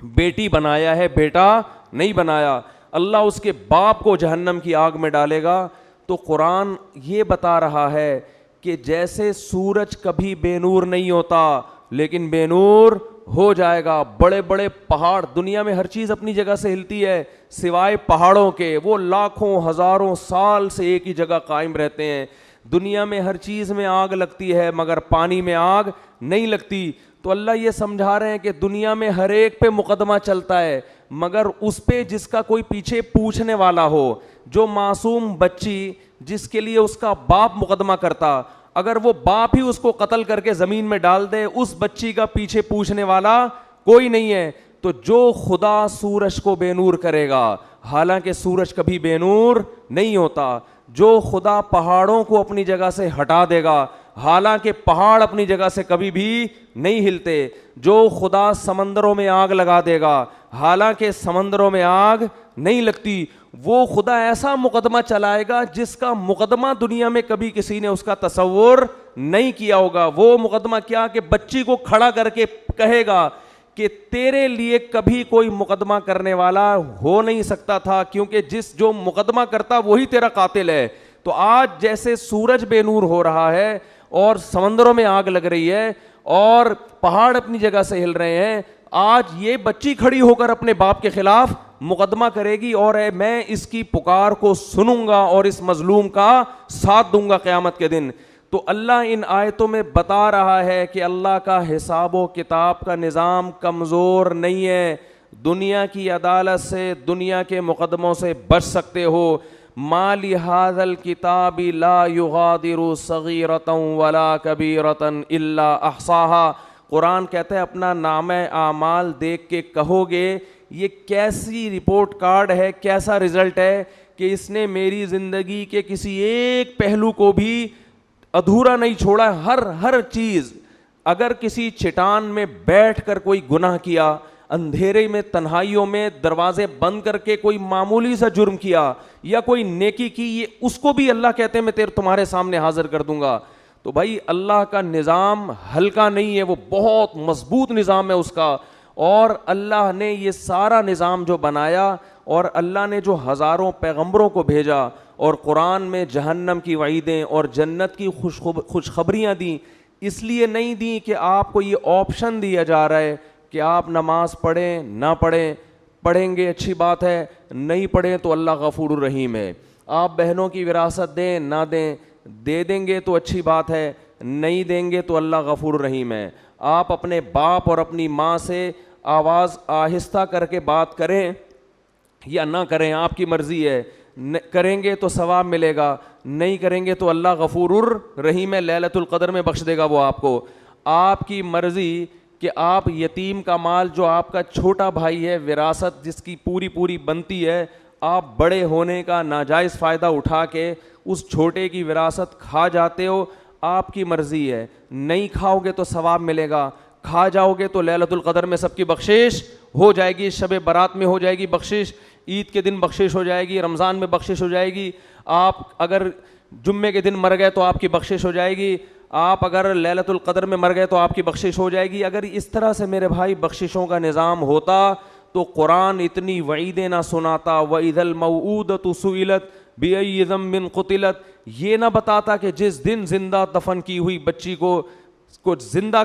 بیٹی بنایا ہے, بیٹا نہیں بنایا. اللہ اس کے باپ کو جہنم کی آگ میں ڈالے گا. تو قرآن یہ بتا رہا ہے کہ جیسے سورج کبھی بے نور نہیں ہوتا لیکن بے نور ہو جائے گا. بڑے بڑے پہاڑ, دنیا میں ہر چیز اپنی جگہ سے ہلتی ہے سوائے پہاڑوں کے, وہ لاکھوں ہزاروں سال سے ایک ہی جگہ قائم رہتے ہیں. دنیا میں ہر چیز میں آگ لگتی ہے مگر پانی میں آگ نہیں لگتی. تو اللہ یہ سمجھا رہے ہیں کہ دنیا میں ہر ایک پہ مقدمہ چلتا ہے مگر اس پہ جس کا کوئی پیچھے پوچھنے والا ہو. جو معصوم بچی جس کے لیے اس کا باپ مقدمہ کرتا, اگر وہ باپ ہی اس کو قتل کر کے زمین میں ڈال دے, اس بچی کا پیچھے پوچھنے والا کوئی نہیں ہے. تو جو خدا سورج کو بے نور کرے گا, حالانکہ سورج کبھی بے نور نہیں ہوتا, جو خدا پہاڑوں کو اپنی جگہ سے ہٹا دے گا, حالانکہ پہاڑ اپنی جگہ سے کبھی بھی نہیں ہلتے, جو خدا سمندروں میں آگ لگا دے گا, حالانکہ سمندروں میں آگ نہیں لگتی, وہ خدا ایسا مقدمہ چلائے گا جس کا مقدمہ دنیا میں کبھی کسی نے اس کا تصور نہیں کیا ہوگا. وہ مقدمہ کیا کہ بچی کو کھڑا کر کے کہے گا کہ تیرے لیے کبھی کوئی مقدمہ کرنے والا ہو نہیں سکتا تھا, کیونکہ جو مقدمہ کرتا وہی تیرا قاتل ہے. تو آج جیسے سورج بے نور ہو رہا ہے اور سمندروں میں آگ لگ رہی ہے اور پہاڑ اپنی جگہ سے ہل رہے ہیں, آج یہ بچی کھڑی ہو کر اپنے باپ کے خلاف مقدمہ کرے گی اور میں اس کی پکار کو سنوں گا اور اس مظلوم کا ساتھ دوں گا قیامت کے دن. تو اللہ ان آیتوں میں بتا رہا ہے کہ اللہ کا حساب و کتاب کا نظام کمزور نہیں ہے. دنیا کی عدالت سے, دنیا کے مقدموں سے بچ سکتے ہو. ما لہذا الکتاب لا یغادر صغیرۃ ولا کبیرۃ الا احصاها. قرآن کہتا ہے اپنا نامہ اعمال دیکھ کے کہو گے یہ کیسی رپورٹ کارڈ ہے, کیسا رزلٹ ہے کہ اس نے میری زندگی کے کسی ایک پہلو کو بھی ادھورا نہیں چھوڑا. ہر چیز, اگر کسی چٹان میں بیٹھ کر کوئی گناہ کیا, اندھیرے میں تنہائیوں میں دروازے بند کر کے کوئی معمولی سا جرم کیا یا کوئی نیکی کی, یہ اس کو بھی اللہ کہتے ہیں میں تمہارے سامنے حاضر کر دوں گا. تو بھائی اللہ کا نظام ہلکا نہیں ہے, وہ بہت مضبوط نظام ہے اس کا. اور اللہ نے یہ سارا نظام جو بنایا اور اللہ نے جو ہزاروں پیغمبروں کو بھیجا اور قرآن میں جہنم کی وعیدیں اور جنت کی خوشخبریاں دیں, اس لیے نہیں دیں کہ آپ کو یہ آپشن دیا جا رہا ہے کہ آپ نماز پڑھیں نہ پڑھیں, پڑھیں گے اچھی بات ہے, نہیں پڑھیں تو اللہ غفور الرحیم ہے. آپ بہنوں کی وراثت دیں نہ دیں, دے دیں گے تو اچھی بات ہے, نہیں دیں گے تو اللہ غفور الرحیم ہے. آپ اپنے باپ اور اپنی ماں سے آواز آہستہ کر کے بات کریں یا نہ کریں, آپ کی مرضی ہے. کریں گے تو ثواب ملے گا, نہیں کریں گے تو اللہ غفور الرحیم ہے, لیلۃ القدر میں بخش دے گا وہ آپ کو. آپ کی مرضی کہ آپ یتیم کا مال جو آپ کا چھوٹا بھائی ہے, وراثت جس کی پوری بنتی ہے, آپ بڑے ہونے کا ناجائز فائدہ اٹھا کے اس چھوٹے کی وراثت کھا جاتے ہو, آپ کی مرضی ہے. نہیں کھاؤ گے تو ثواب ملے گا, کھا جاؤ گے تو لیلۃ القدر میں سب کی بخشش ہو جائے گی, شب برات میں ہو جائے گی بخشش, عید کے دن بخشش ہو جائے گی, رمضان میں بخشش ہو جائے گی. آپ اگر جمعے کے دن مر گئے تو آپ کی بخشش ہو جائے گی, آپ اگر لیلۃ القدر میں مر گئے تو آپ کی بخشش ہو جائے گی. اگر اس طرح سے میرے بھائی بخششوں کا نظام ہوتا تو قرآن اتنی وعیدیں نہ سناتا. وَإِذَا الْمَوْءُودَةُ سُئِلَتْ بِأَيِّ ذَنبٍ قُتِلَتْ, یہ نہ بتاتا کہ جس دن زندہ دفن کی ہوئی بچی کو زندہ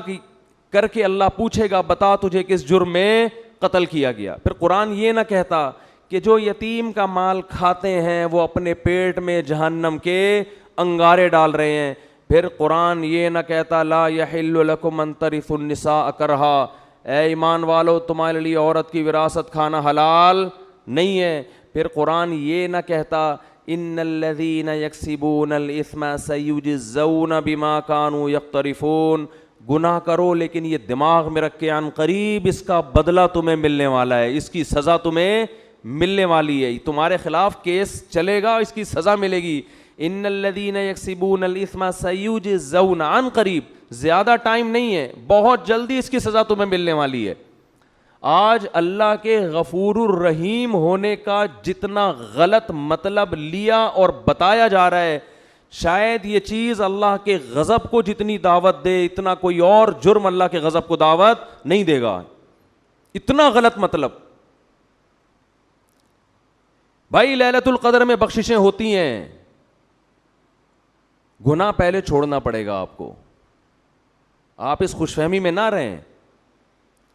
کر کے اللہ پوچھے گا بتا تجھے کس جرم میں قتل کیا گیا. پھر قرآن یہ نہ کہتا کہ جو یتیم کا مال کھاتے ہیں وہ اپنے پیٹ میں جہنم کے انگارے ڈال رہے ہیں. پھر قرآن یہ نہ کہتا لا یحل لکم ان ترثوا النساء کرہا, اے ایمان والو تمہارے لیے عورت کی وراثت کھانا حلال نہیں ہے. پھر قرآن یہ نہ کہتا ان الذین یکسبون الاثم سیجزون بما کانوا یقترفون, گناہ کرو لیکن یہ دماغ میں رکھ کے عن قریب اس کا بدلہ تمہیں ملنے والا ہے, اس کی سزا تمہیں ملنے والی ہے, تمہارے خلاف کیس چلے گا, اس کی سزا ملے گی. ان الذین یکسبون الاثم سیجزون, عن قریب, زیادہ ٹائم نہیں ہے, بہت جلدی اس کی سزا تمہیں ملنے والی ہے. آج اللہ کے غفور الرحیم ہونے کا جتنا غلط مطلب لیا اور بتایا جا رہا ہے, شاید یہ چیز اللہ کے غضب کو جتنی دعوت دے اتنا کوئی اور جرم اللہ کے غضب کو دعوت نہیں دے گا. اتنا غلط مطلب. بھائی لیلۃ القدر میں بخششیں ہوتی ہیں, گناہ پہلے چھوڑنا پڑے گا آپ کو, آپ اس خوش فہمی میں نہ رہیں.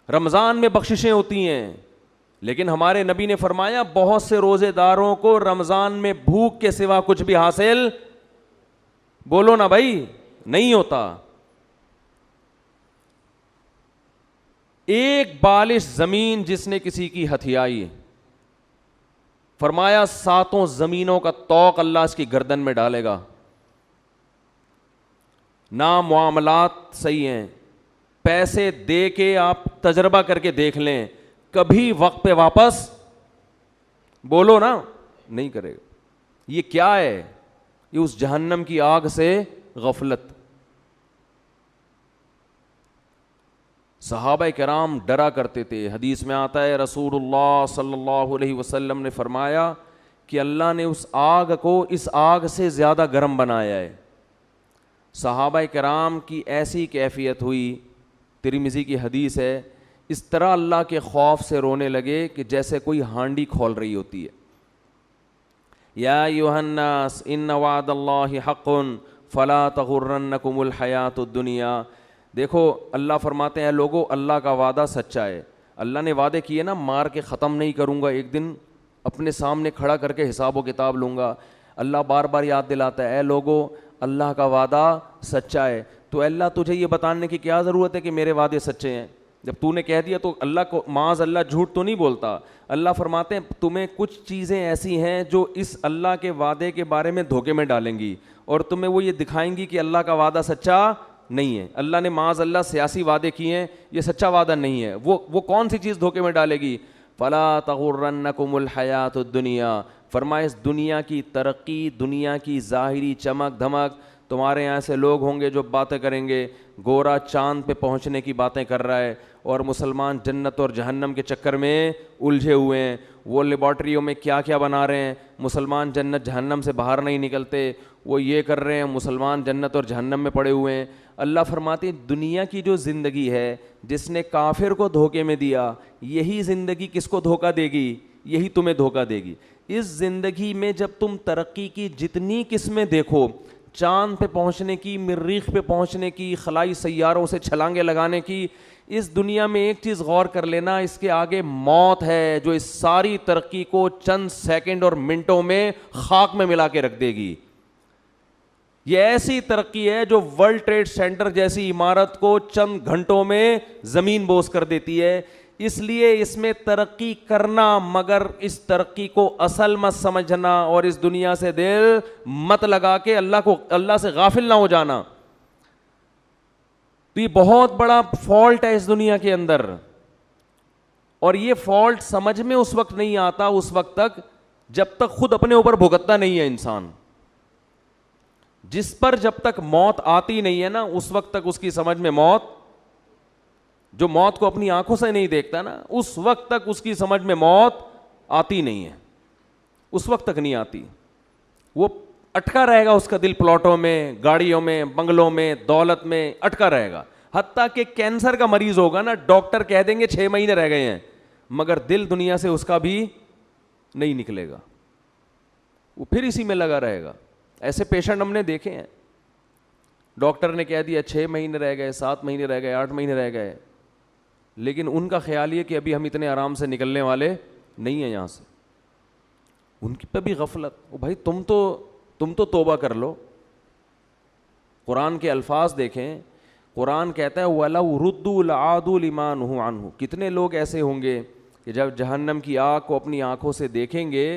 رمضان میں بخششیں ہوتی ہیں, لیکن ہمارے نبی نے فرمایا بہت سے روزے داروں کو رمضان میں بھوک کے سوا کچھ بھی حاصل, بولو نا بھائی, نہیں ہوتا. ایک بالش زمین جس نے کسی کی ہتھیائی, فرمایا 7 زمینوں کا طوق اللہ اس کی گردن میں ڈالے گا. نہ معاملات صحیح ہیں, پیسے دے کے آپ تجربہ کر کے دیکھ لیں, کبھی وقت پہ واپس, بولو نا, نہیں کرے گا. یہ کیا ہے؟ یہ اس جہنم کی آگ سے غفلت. صحابہ کرام ڈرا کرتے تھے. حدیث میں آتا ہے رسول اللہ صلی اللہ علیہ وسلم نے فرمایا کہ اللہ نے اس آگ کو اس آگ سے زیادہ گرم بنایا ہے. صحابہ کرام کی ایسی کیفیت ہوئی, ترمذی کی حدیث ہے اس طرح اللہ کے خوف سے رونے لگے کہ جیسے کوئی ہانڈی کھول رہی ہوتی ہے. یا ایھا الناس ان وعد اللہ حق فلا تغرنکم الحیات الدنیا. دیکھو اللہ فرماتے ہیں لوگوں اللہ کا وعدہ سچا ہے. اللہ نے وعدے کیے نا, مار کے ختم نہیں کروں گا, ایک دن اپنے سامنے کھڑا کر کے حساب و کتاب لوں گا. اللہ بار بار یاد دلاتا ہے اے لوگوں اللہ کا وعدہ سچا ہے. تو اللہ تجھے یہ بتانے کی کیا ضرورت ہے کہ میرے وعدے سچے ہیں؟ جب تو نے کہہ دیا تو اللہ کو معاذ اللہ جھوٹ تو نہیں بولتا. اللہ فرماتے ہیں تمہیں کچھ چیزیں ایسی ہیں جو اس اللہ کے وعدے کے بارے میں دھوکے میں ڈالیں گی اور تمہیں وہ یہ دکھائیں گی کہ اللہ کا وعدہ سچا نہیں ہے. اللہ نے معاذ اللہ سیاسی وعدے کیے ہیں, یہ سچا وعدہ نہیں ہے. وہ کون سی چیز دھوکے میں ڈالے گی؟ فلا تغرنکم الحیات الدنیا. فرمائے اس دنیا کی ترقی, دنیا کی ظاہری چمک دھمک, تمہارے یہاں سے لوگ ہوں گے جو باتیں کریں گے گورا چاند پہ پہنچنے کی باتیں کر رہا ہے اور مسلمان جنت اور جہنم کے چکر میں الجھے ہوئے ہیں. وہ لیبارٹریوں میں کیا کیا بنا رہے ہیں, مسلمان جنت جہنم سے باہر نہیں نکلتے. وہ یہ کر رہے ہیں, مسلمان جنت اور جہنم میں پڑے ہوئے ہیں. اللہ فرماتے ہیں دنیا کی جو زندگی ہے جس نے کافر کو دھوکے میں دیا, یہی زندگی کس کو دھوکہ دے گی؟ یہی تمہیں دھوکہ دے گی. اس زندگی میں جب تم ترقی کی جتنی قسمیں دیکھو, چاند پہ پہنچنے کی, مریخ پہ پہنچنے کی, خلائی سیاروں سے چھلانگیں لگانے کی, اس دنیا میں ایک چیز غور کر لینا, اس کے آگے موت ہے جو اس ساری ترقی کو چند سیکنڈ اور منٹوں میں خاک میں ملا کے رکھ دے گی. یہ ایسی ترقی ہے جو ورلڈ ٹریڈ سینٹر جیسی عمارت کو چند گھنٹوں میں زمین بوس کر دیتی ہے. اس لیے اس میں ترقی کرنا, مگر اس ترقی کو اصل مت سمجھنا اور اس دنیا سے دل مت لگا کے اللہ سے غافل نہ ہو جانا. تو یہ بہت بڑا فالٹ ہے اس دنیا کے اندر, اور یہ فالٹ سمجھ میں اس وقت نہیں آتا اس وقت تک جب تک خود اپنے اوپر بھگتتا نہیں ہے انسان. جس پر جب تک موت آتی نہیں ہے نا اس وقت تک اس کی سمجھ میں موت, جو موت کو اپنی آنکھوں سے نہیں دیکھتا نا اس وقت تک اس کی سمجھ میں موت آتی نہیں ہے, اس وقت تک نہیں آتی. وہ اٹکا رہے گا, اس کا دل پلاٹوں میں, گاڑیوں میں, بنگلوں میں, دولت میں اٹکا رہے گا. حتیٰ کہ کینسر کا مریض ہوگا نا, ڈاکٹر کہہ دیں گے 6 مہینے رہ گئے ہیں, مگر دل دنیا سے اس کا بھی نہیں نکلے گا, وہ پھر اسی میں لگا رہے گا. ایسے پیشنٹ ہم نے دیکھے ہیں, ڈاکٹر نے کہہ دیا 6 مہینے رہ گئے, 7 مہینے رہ گئے, 8 مہینے رہ گئے, لیکن ان کا خیال یہ کہ ابھی ہم اتنے آرام سے نکلنے والے نہیں ہیں یہاں سے. ان کی پہ بھی غفلت. بھائی تم تو توبہ کر لو. قرآن کے الفاظ دیکھیں, قرآن کہتا ہے وَلَوْ رُدُّوا لَعَادُوا لِمَا نُهُوا عَنْهُ. کتنے لوگ ایسے ہوں گے کہ جب جہنم کی آگ کو اپنی آنکھوں سے دیکھیں گے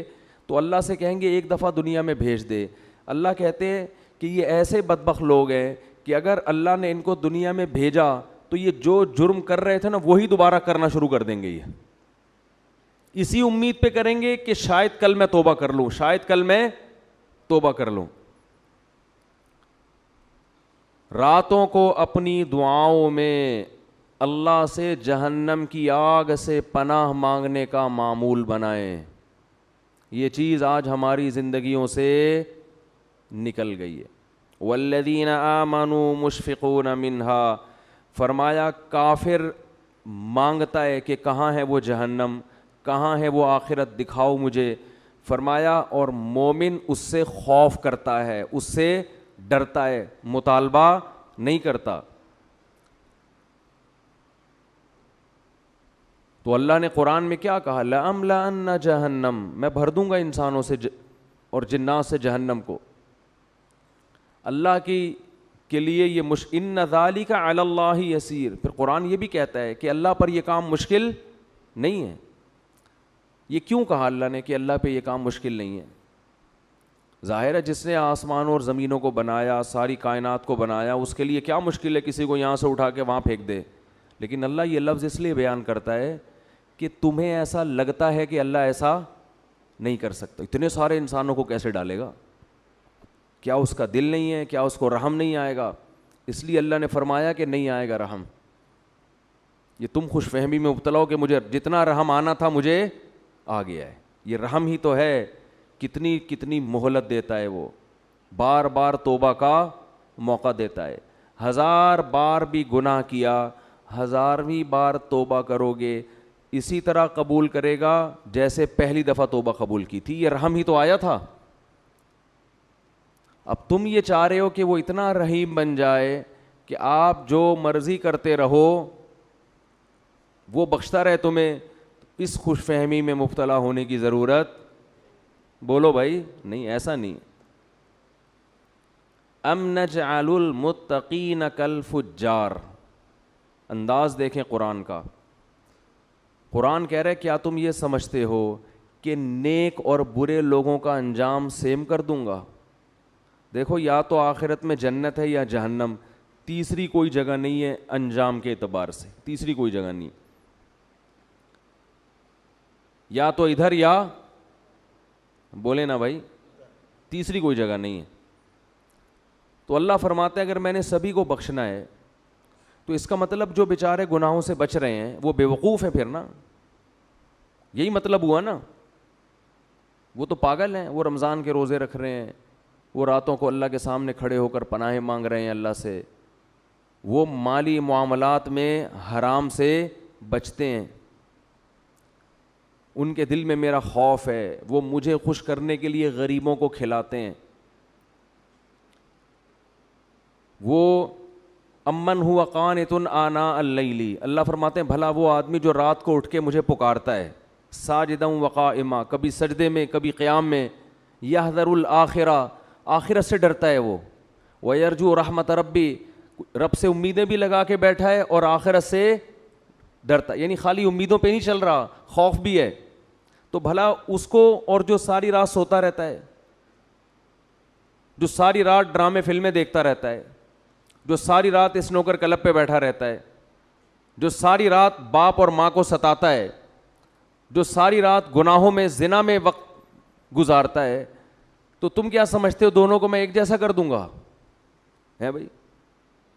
تو اللہ سے کہیں گے ایک دفعہ دنیا میں بھیج دے. اللہ کہتے ہیں کہ یہ ایسے بدبخت لوگ ہیں کہ اگر اللہ نے ان کو دنیا میں بھیجا تو یہ جو جرم کر رہے تھے نا وہی دوبارہ کرنا شروع کر دیں گے. یہ اسی امید پہ کریں گے کہ شاید کل میں توبہ کر لوں, شاید کل میں توبہ کر لوں. راتوں کو اپنی دعاؤں میں اللہ سے جہنم کی آگ سے پناہ مانگنے کا معمول بنائیں. یہ چیز آج ہماری زندگیوں سے نکل گئی ہے. والذین آمنوا مشفقون منہا. فرمایا کافر مانگتا ہے کہ کہاں ہے وہ جہنم, کہاں ہے وہ آخرت, دکھاؤ مجھے. فرمایا اور مومن اس سے خوف کرتا ہے, اس سے ڈرتا ہے, مطالبہ نہیں کرتا. تو اللہ نے قرآن میں کیا کہا, لَأَمْلَأَنَّ جَهَنَّمَ, میں بھر دوں گا انسانوں سے اور جنات سے جہنم کو. اللہ کی کے لیے یہ ان ذالک علی اللہ یسیر. پھر قرآن یہ بھی کہتا ہے کہ اللہ پر یہ کام مشکل نہیں ہے. یہ کیوں کہا اللہ نے کہ اللہ پہ یہ کام مشکل نہیں ہے؟ ظاہر ہے جس نے آسمانوں اور زمینوں کو بنایا, ساری کائنات کو بنایا, اس کے لیے کیا مشکل ہے کسی کو یہاں سے اٹھا کے وہاں پھینک دے. لیکن اللہ یہ لفظ اس لیے بیان کرتا ہے کہ تمہیں ایسا لگتا ہے کہ اللہ ایسا نہیں کر سکتا. اتنے سارے انسانوں کو کیسے ڈالے گا؟ کیا اس کا دل نہیں ہے؟ کیا اس کو رحم نہیں آئے گا؟ اس لیے اللہ نے فرمایا کہ نہیں آئے گا رحم. یہ تم خوش فہمی میں مبتلا ہو کہ مجھے جتنا رحم آنا تھا مجھے آ گیا ہے. یہ رحم ہی تو ہے. کتنی کتنی مہلت دیتا ہے وہ, بار بار توبہ کا موقع دیتا ہے. 1000 بار بھی گناہ کیا, 1000ویں بار توبہ کرو گے اسی طرح قبول کرے گا جیسے پہلی دفعہ توبہ قبول کی تھی. یہ رحم ہی تو آیا تھا. اب تم یہ چاہ رہے ہو کہ وہ اتنا رحیم بن جائے کہ آپ جو مرضی کرتے رہو وہ بخشتا رہے تمہیں. اس خوش فہمی میں مبتلا ہونے کی ضرورت, بولو بھائی, نہیں, ایسا نہیں. ام نجعل المتقین کالفجار, انداز دیکھیں قرآن کا. قرآن کہہ رہا ہے کیا تم یہ سمجھتے ہو کہ نیک اور برے لوگوں کا انجام سیم کر دوں گا؟ دیکھو یا تو آخرت میں جنت ہے یا جہنم, تیسری کوئی جگہ نہیں ہے انجام کے اعتبار سے, تیسری کوئی جگہ نہیں. یا تو ادھر یا بولے نا بھائی, تیسری کوئی جگہ نہیں ہے. تو اللہ فرماتا ہے اگر میں نے سبھی کو بخشنا ہے تو اس کا مطلب جو بیچارے گناہوں سے بچ رہے ہیں وہ بے وقوف ہیں پھر نا, یہی مطلب ہوا نا. وہ تو پاگل ہیں, وہ رمضان کے روزے رکھ رہے ہیں, وہ راتوں کو اللہ کے سامنے کھڑے ہو کر پناہیں مانگ رہے ہیں اللہ سے, وہ مالی معاملات میں حرام سے بچتے ہیں, ان کے دل میں میرا خوف ہے, وہ مجھے خوش کرنے کے لیے غریبوں کو کھلاتے ہیں. وہ امن ہوا قانت آناء اللیل, اللہ فرماتے ہیں بھلا وہ آدمی جو رات کو اٹھ کے مجھے پکارتا ہے, ساجدا وقائما, کبھی سجدے میں کبھی قیام میں, یحذر الآخرہ, آخرت سے ڈرتا ہے وہ, ویرجو رحمت ربی, رب سے امیدیں بھی لگا کے بیٹھا ہے اور آخرت سے ڈرتا, یعنی خالی امیدوں پہ نہیں چل رہا, خوف بھی ہے. تو بھلا اس کو, اور جو ساری رات سوتا رہتا ہے, جو ساری رات ڈرامے فلمیں دیکھتا رہتا ہے, جو ساری رات اسنوکر کلب پہ بیٹھا رہتا ہے, جو ساری رات باپ اور ماں کو ستاتا ہے, جو ساری رات گناہوں میں زنا میں وقت گزارتا ہے, تو تم کیا سمجھتے ہو دونوں کو میں ایک جیسا کر دوں گا؟ ہے بھائی,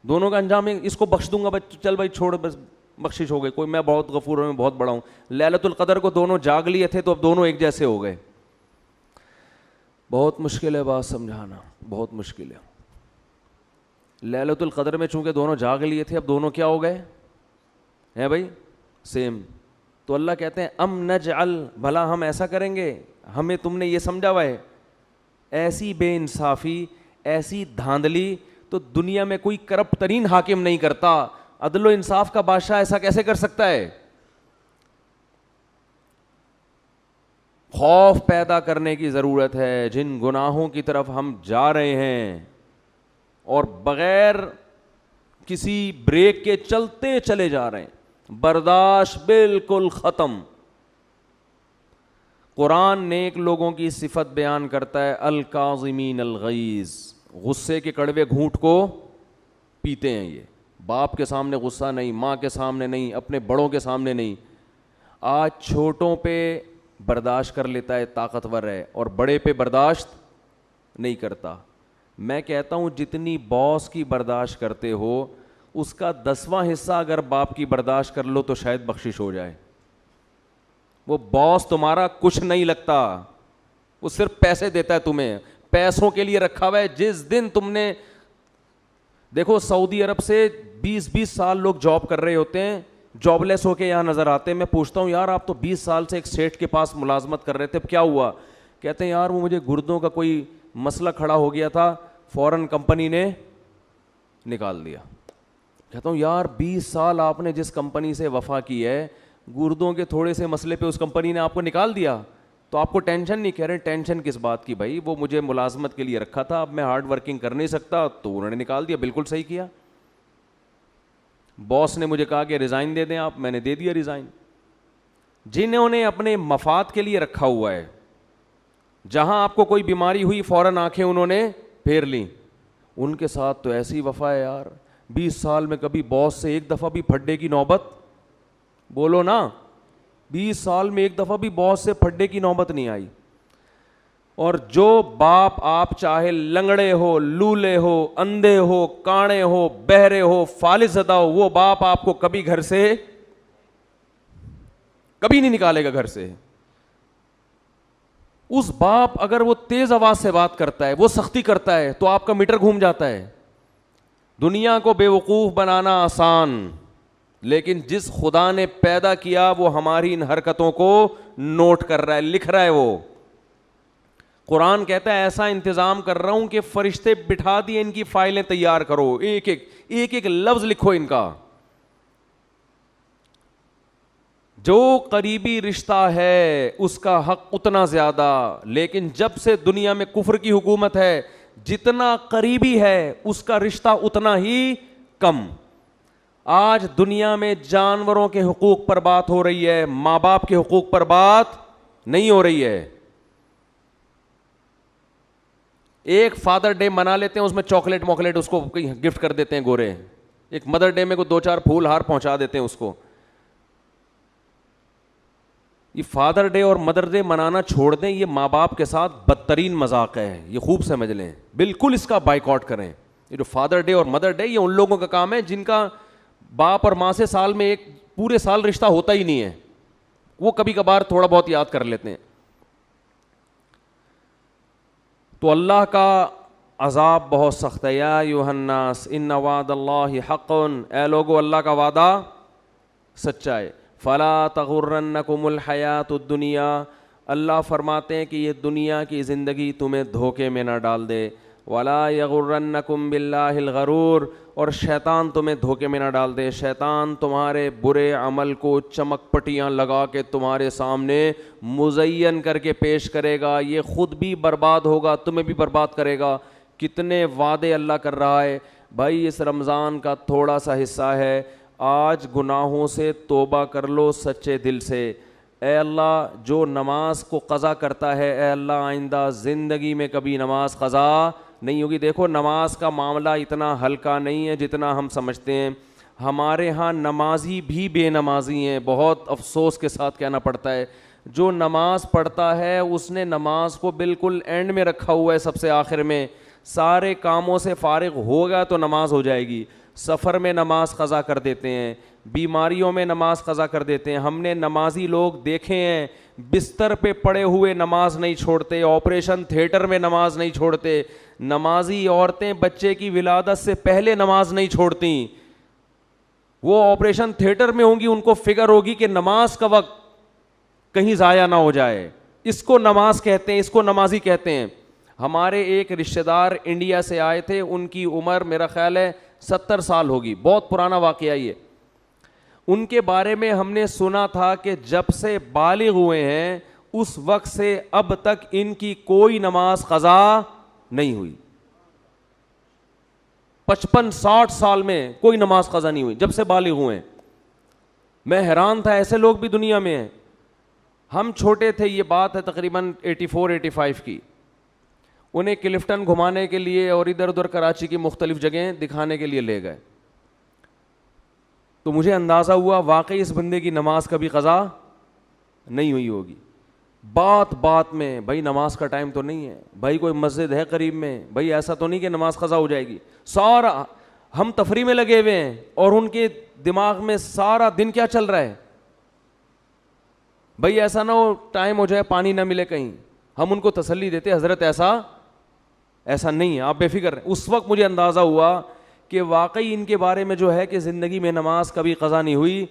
دونوں کا انجام اس کو بخش دوں گا بھائی, چل بھائی چھوڑ, بس بخشش ہو گئی, کوئی میں بہت غفور ہوں, میں بہت بڑا ہوں. لیلۃ القدر کو دونوں جاگ لیے تھے تو اب دونوں ایک جیسے ہو گئے. بہت مشکل ہے بات سمجھانا, بہت مشکل ہے. لیلۃ القدر میں چونکہ دونوں جاگ لیے تھے اب دونوں کیا ہو گئے ہیں بھائی, سیم. تو اللہ کہتے ہیں ام نجعل, بھلا ہم ایسا کریں گے, ہمیں تم نے یہ سمجھا ہوا ہے, ایسی بے انصافی, ایسی دھاندلی تو دنیا میں کوئی کرپٹ ترین حاکم نہیں کرتا. عدل و انصاف کا بادشاہ ایسا کیسے کر سکتا ہے؟ خوف پیدا کرنے کی ضرورت ہے. جن گناہوں کی طرف ہم جا رہے ہیں اور بغیر کسی بریک کے چلتے چلے جا رہے ہیں, برداشت بالکل ختم. قرآن نیک لوگوں کی صفت بیان کرتا ہے, الکاظمین الغیظ, غصے کے کڑوے گھونٹ کو پیتے ہیں. یہ باپ کے سامنے غصہ نہیں, ماں کے سامنے نہیں, اپنے بڑوں کے سامنے نہیں. آج چھوٹوں پہ برداشت کر لیتا ہے, طاقتور ہے, اور بڑے پہ برداشت نہیں کرتا. میں کہتا ہوں جتنی باس کی برداشت کرتے ہو اس کا 10واں حصہ اگر باپ کی برداشت کر لو تو شاید بخشش ہو جائے. وہ باس تمہارا کچھ نہیں لگتا, وہ صرف پیسے دیتا ہے تمہیں, پیسوں کے لیے رکھا ہوا ہے. جس دن تم نے دیکھو سعودی عرب سے 20 سال لوگ جاب کر رہے ہوتے ہیں, جاب لیس ہو کے یہاں نظر آتے ہیں. میں پوچھتا ہوں یار آپ تو 20 سال سے ایک سیٹ کے پاس ملازمت کر رہے تھے, اب کیا ہوا؟ کہتے ہیں یار وہ مجھے گردوں کا کوئی مسئلہ کھڑا ہو گیا تھا, فوراً کمپنی نے نکال دیا. کہتا ہوں یار 20 سال آپ نے جس کمپنی سے وفا کی ہے, گردوں کے تھوڑے سے مسئلے پہ اس کمپنی نے آپ کو نکال دیا, تو آپ کو ٹینشن نہیں؟ کہہ رہے ٹینشن کس بات کی بھائی, وہ مجھے ملازمت کے لیے رکھا تھا, اب میں ہارڈ ورکنگ کر نہیں سکتا تو انہوں نے نکال دیا. بالکل صحیح کیا. باس نے مجھے کہا کہ ریزائن دے دیں آپ, میں نے دے دیا ریزائن. جنہوں نے اپنے مفاد کے لیے رکھا ہوا ہے, جہاں آپ کو کوئی بیماری ہوئی فوراً آنکھیں انہوں نے پھیر لیں, ان کے ساتھ تو ایسی وفا ہے یار. 20 سال میں کبھی باس سے ایک دفعہ بھی پھڈے کی نوبت, بولو نا, 20 سال میں ایک دفعہ بھی باس سے پھڈے کی نوبت نہیں آئی. اور جو باپ آپ چاہے لنگڑے ہو, لولے ہو, اندھے ہو, کاڑے ہو, بہرے ہو, فالج زدہ ہو, وہ باپ آپ کو کبھی گھر سے کبھی نہیں نکالے گا گھر سے. اس باپ اگر وہ تیز آواز سے بات کرتا ہے, وہ سختی کرتا ہے, تو آپ کا میٹر گھوم جاتا ہے. دنیا کو بے وقوف بنانا آسان, لیکن جس خدا نے پیدا کیا وہ ہماری ان حرکتوں کو نوٹ کر رہا ہے, لکھ رہا ہے. وہ قرآن کہتا ہے ایسا انتظام کر رہا ہوں کہ فرشتے بٹھا دیے, ان کی فائلیں تیار کرو, ایک ایک لفظ لکھو ان کا. جو قریبی رشتہ ہے اس کا حق اتنا زیادہ, لیکن جب سے دنیا میں کفر کی حکومت ہے, جتنا قریبی ہے اس کا رشتہ اتنا ہی کم. آج دنیا میں جانوروں کے حقوق پر بات ہو رہی ہے, ماں باپ کے حقوق پر بات نہیں ہو رہی ہے. ایک فادر ڈے منا لیتے ہیں, اس میں چاکلیٹ موکلیٹ اس کو گفٹ کر دیتے ہیں گورے. ایک مدر ڈے میں کو 2-4 پھول ہار پہنچا دیتے ہیں اس کو. یہ فادر ڈے اور مدر ڈے منانا چھوڑ دیں, یہ ماں باپ کے ساتھ بدترین مذاق ہے, یہ خوب سمجھ لیں. بالکل اس کا بائیکاٹ کریں. یہ جو فادر ڈے اور مدر ڈے, یہ ان لوگوں کا کام ہے جن کا باپ اور ماں سے سال میں ایک پورے سال رشتہ ہوتا ہی نہیں ہے, وہ کبھی کبھار تھوڑا بہت یاد کر لیتے ہیں. تو اللہ کا عذاب بہت سخت ہے. یا ایھا الناس ان وعد اللہ حق, اے لوگو اللہ کا وعدہ سچا ہے. فلا تغرنکم الحیات الدنیا, اللہ فرماتے ہیں کہ یہ دنیا کی زندگی تمہیں دھوکے میں نہ ڈال دے. ولا یغرنکم باللہ الغرور, اور شیطان تمہیں دھوکے میں نہ ڈال دے. شیطان تمہارے برے عمل کو چمک پٹیاں لگا کے تمہارے سامنے مزین کر کے پیش کرے گا, یہ خود بھی برباد ہوگا, تمہیں بھی برباد کرے گا. کتنے وعدے اللہ کر رہا ہے بھائی. اس رمضان کا تھوڑا سا حصہ ہے, آج گناہوں سے توبہ کر لو سچے دل سے. اے اللہ جو نماز کو قضا کرتا ہے, اے اللہ آئندہ زندگی میں کبھی نماز قضا نہیں ہوگی. دیکھو نماز کا معاملہ اتنا ہلکا نہیں ہے جتنا ہم سمجھتے ہیں. ہمارے ہاں نمازی بھی بے نمازی ہیں, بہت افسوس کے ساتھ کہنا پڑتا ہے. جو نماز پڑھتا ہے اس نے نماز کو بالکل اینڈ میں رکھا ہوا ہے, سب سے آخر میں. سارے کاموں سے فارغ ہوگا تو نماز ہو جائے گی. سفر میں نماز قضا کر دیتے ہیں, بیماریوں میں نماز قضا کر دیتے ہیں. ہم نے نمازی لوگ دیکھے ہیں بستر پہ پڑے ہوئے نماز نہیں چھوڑتے, آپریشن تھیٹر میں نماز نہیں چھوڑتے. نمازی عورتیں بچے کی ولادت سے پہلے نماز نہیں چھوڑتی. وہ آپریشن تھیٹر میں ہوں گی, ان کو فکر ہوگی کہ نماز کا وقت کہیں ضائع نہ ہو جائے. اس کو نماز کہتے ہیں, اس کو نمازی کہتے ہیں. ہمارے ایک رشتہ دار انڈیا سے آئے تھے, ان کی عمر میرا خیال ہے 70 سال ہوگی, بہت پرانا واقعہ یہ. ان کے بارے میں ہم نے سنا تھا کہ جب سے بالغ ہوئے ہیں اس وقت سے اب تک ان کی کوئی نماز قضا نہیں ہوئی. 55-60 سال میں کوئی نماز قضا نہیں ہوئی جب سے بالغ ہوئے. میں حیران تھا, ایسے لوگ بھی دنیا میں ہیں. ہم چھوٹے تھے, یہ بات ہے تقریباً 84-85 کی. انہیں کلفٹن گھمانے کے لیے اور ادھر ادھر کراچی کی مختلف جگہیں دکھانے کے لیے لے گئے, تو مجھے اندازہ ہوا واقعی اس بندے کی نماز کبھی قضا نہیں ہوئی ہوگی. بات بات میں بھائی نماز کا ٹائم تو نہیں ہے, بھائی کوئی مسجد ہے قریب میں, بھائی ایسا تو نہیں کہ نماز قضا ہو جائے گی. سارا ہم تفریح میں لگے ہوئے ہیں اور ان کے دماغ میں سارا دن کیا چل رہا ہے, بھائی ایسا نہ ہو ٹائم ہو جائے پانی نہ ملے کہیں. ہم ان کو تسلی دیتے حضرت ایسا نہیں ہے, آپ بے فکر رہیں. اس وقت مجھے اندازہ ہوا کہ واقعی ان کے بارے میں جو ہے کہ زندگی میں نماز کبھی قضا نہیں ہوئی,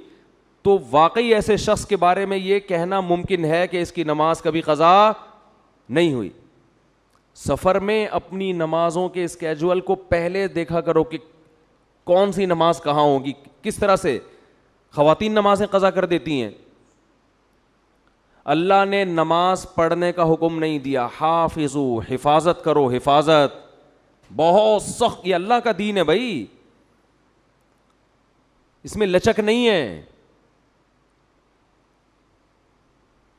تو واقعی ایسے شخص کے بارے میں یہ کہنا ممکن ہے کہ اس کی نماز کبھی قضا نہیں ہوئی. سفر میں اپنی نمازوں کے اسکیجول کو پہلے دیکھا کرو کہ کون سی نماز کہاں ہوگی. کس طرح سے خواتین نمازیں قضا کر دیتی ہیں. اللہ نے نماز پڑھنے کا حکم نہیں دیا, حافظو حفاظت کرو, حفاظت بہت سخت, یہ اللہ کا دین ہے بھائی, اس میں لچک نہیں ہے.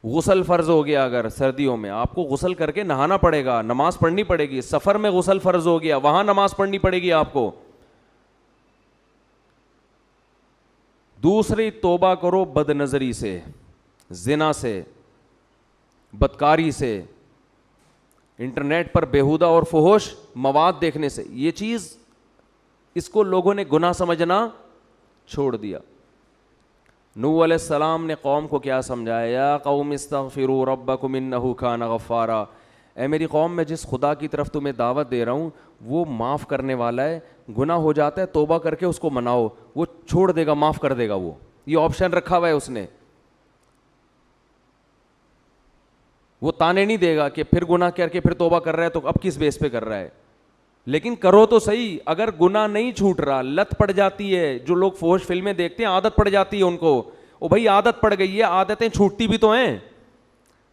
غسل فرض ہو گیا, اگر سردیوں میں آپ کو غسل کر کے نہانا پڑے گا, نماز پڑھنی پڑے گی. سفر میں غسل فرض ہو گیا, وہاں نماز پڑھنی پڑے گی آپ کو. دوسری توبہ کرو بد نظری سے, زنا سے, بدکاری سے, انٹرنیٹ پر بیہودہ اور فحش مواد دیکھنے سے. یہ چیز اس کو لوگوں نے گناہ سمجھنا چھوڑ دیا. نوح علیہ السلام نے قوم کو کیا سمجھایا, یا قوم استغفروا ربکم انہ کان غفارا, اے میری قوم میں جس خدا کی طرف تمہیں دعوت دے رہا ہوں وہ معاف کرنے والا ہے, گناہ ہو جاتا ہے توبہ کر کے اس کو مناؤ, وہ چھوڑ دے گا, معاف کر دے گا. وہ یہ آپشن رکھا ہوا ہے اس نے. وہ تانے نہیں دے گا کہ پھر گناہ کر کے پھر توبہ کر رہا ہے تو اب کس بیس پہ کر رہا ہے. لیکن کرو تو صحیح. اگر گناہ نہیں چھوٹ رہا, لت پڑ جاتی ہے, جو لوگ فحش فلمیں دیکھتے ہیں عادت پڑ جاتی ہے ان کو, او بھائی عادت پڑ گئی ہے, عادتیں چھوٹتی بھی تو ہیں.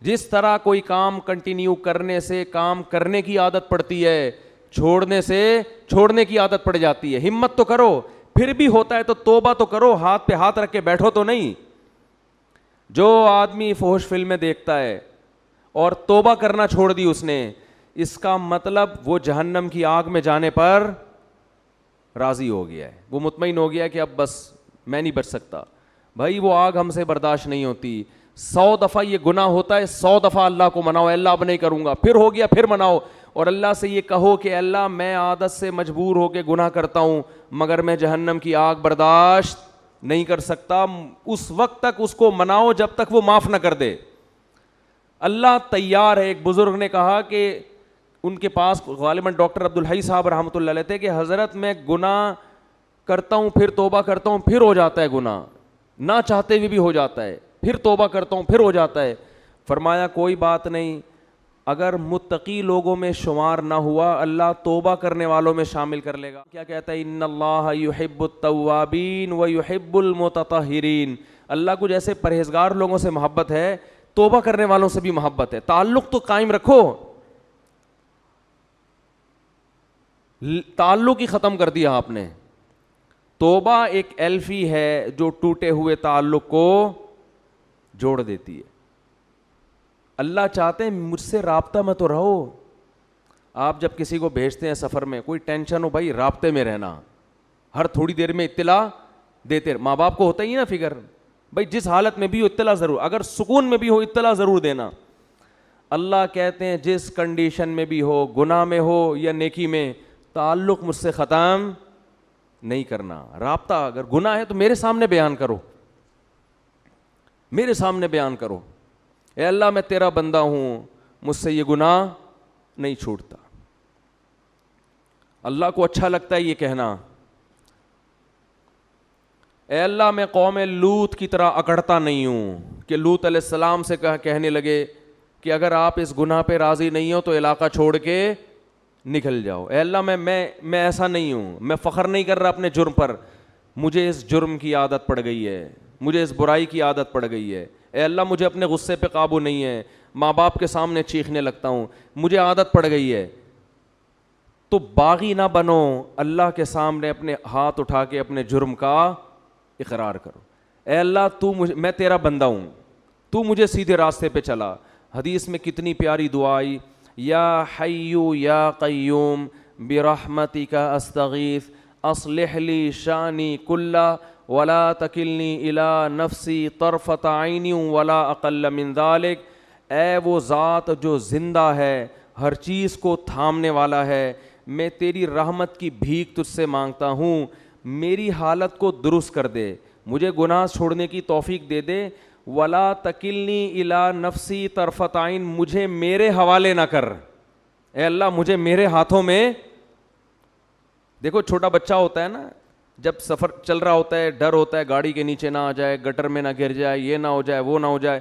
جس طرح کوئی کام کنٹینیو کرنے سے کام کرنے کی عادت پڑتی ہے, چھوڑنے سے چھوڑنے کی عادت پڑ جاتی ہے. ہمت تو کرو, پھر بھی ہوتا ہے تو توبہ تو کرو, ہاتھ پہ ہاتھ رکھ کے بیٹھو تو نہیں. جو آدمی فحش فلمیں دیکھتا ہے اور توبہ کرنا چھوڑ دی اس نے, اس کا مطلب وہ جہنم کی آگ میں جانے پر راضی ہو گیا ہے, وہ مطمئن ہو گیا کہ اب بس میں نہیں بچ سکتا. بھائی وہ آگ ہم سے برداشت نہیں ہوتی. 100 دفعہ یہ گناہ ہوتا ہے, 100 دفعہ اللہ کو مناؤ, اللہ اب نہیں کروں گا, پھر ہو گیا پھر مناؤ, اور اللہ سے یہ کہو کہ اللہ میں عادت سے مجبور ہو کے گناہ کرتا ہوں مگر میں جہنم کی آگ برداشت نہیں کر سکتا. اس وقت تک اس کو مناؤ جب تک وہ معاف نہ کر دے. اللہ تیار ہے. ایک بزرگ نے کہا کہ ان کے پاس غالباً ڈاکٹر عبدالحی صاحب رحمۃ اللہ علیہ تھے کہ حضرت میں گناہ کرتا ہوں پھر توبہ کرتا ہوں پھر ہو جاتا ہے گناہ, نہ چاہتے ہوئے بھی ہو جاتا ہے, پھر توبہ کرتا ہوں پھر ہو جاتا ہے. فرمایا کوئی بات نہیں, اگر متقی لوگوں میں شمار نہ ہوا اللہ توبہ کرنے والوں میں شامل کر لے گا. کیا کہتا ہے, ان اللہ یحب التوابین ویحب المتطہرین. اللہ کو جیسے پرہیزگار لوگوں سے محبت ہے, توبہ کرنے والوں سے بھی محبت ہے. تعلق تو قائم رکھو, تعلق ہی ختم کر دیا آپ نے. توبہ ایک ایلفی ہے جو ٹوٹے ہوئے تعلق کو جوڑ دیتی ہے. اللہ چاہتے ہیں مجھ سے رابطہ میں تو رہو. آپ جب کسی کو بھیجتے ہیں سفر میں, کوئی ٹینشن ہو بھائی رابطے میں رہنا, ہر تھوڑی دیر میں اطلاع دیتے. ماں باپ کو ہوتا ہی نا فکر, بھائی جس حالت میں بھی ہو اطلاع ضرور, اگر سکون میں بھی ہو اطلاع ضرور دینا. اللہ کہتے ہیں جس کنڈیشن میں بھی ہو, گناہ میں ہو یا نیکی میں, تعلق مجھ سے ختم نہیں کرنا. رابطہ اگر گناہ ہے تو میرے سامنے بیان کرو, میرے سامنے بیان کرو, اے اللہ میں تیرا بندہ ہوں, مجھ سے یہ گناہ نہیں چھوٹتا. اللہ کو اچھا لگتا ہے یہ کہنا, اے اللہ میں قوم لوط کی طرح اکڑتا نہیں ہوں کہ لوط علیہ السلام سے کہنے لگے کہ اگر آپ اس گناہ پہ راضی نہیں ہو تو علاقہ چھوڑ کے نکل جاؤ. اے اللہ میں ایسا نہیں ہوں, میں فخر نہیں کر رہا اپنے جرم پر, مجھے اس جرم کی عادت پڑ گئی ہے, مجھے اس برائی کی عادت پڑ گئی ہے. اے اللہ مجھے اپنے غصے پہ قابو نہیں ہے, ماں باپ کے سامنے چیخنے لگتا ہوں, مجھے عادت پڑ گئی ہے. تو باغی نہ بنو, اللہ کے سامنے اپنے ہاتھ اٹھا کے اپنے جرم کا اقرار کرو. اے اللہ میں تیرا بندہ ہوں, تو مجھے سیدھے راستے پہ چلا. حدیث میں کتنی پیاری دعا آئی, یا حیو یا قیوم برحمتک استغیث اصلح لی شانی کلہ ولا تکلنی الی نفسی طرفۃ عین ولا اقل من ذلک. اے وہ ذات جو زندہ ہے, ہر چیز کو تھامنے والا ہے, میں تیری رحمت کی بھیک تجھ سے مانگتا ہوں, میری حالت کو درست کر دے, مجھے گناہ چھوڑنے کی توفیق دے دے. ولا تکلنی الی نفسی طرفۃ عین, مجھے میرے حوالے نہ کر. اے اللہ مجھے میرے ہاتھوں میں. دیکھو چھوٹا بچہ ہوتا ہے نا, جب سفر چل رہا ہوتا ہے ڈر ہوتا ہے گاڑی کے نیچے نہ آ جائے, گٹر میں نہ گر جائے, یہ نہ ہو جائے, وہ نہ ہو جائے,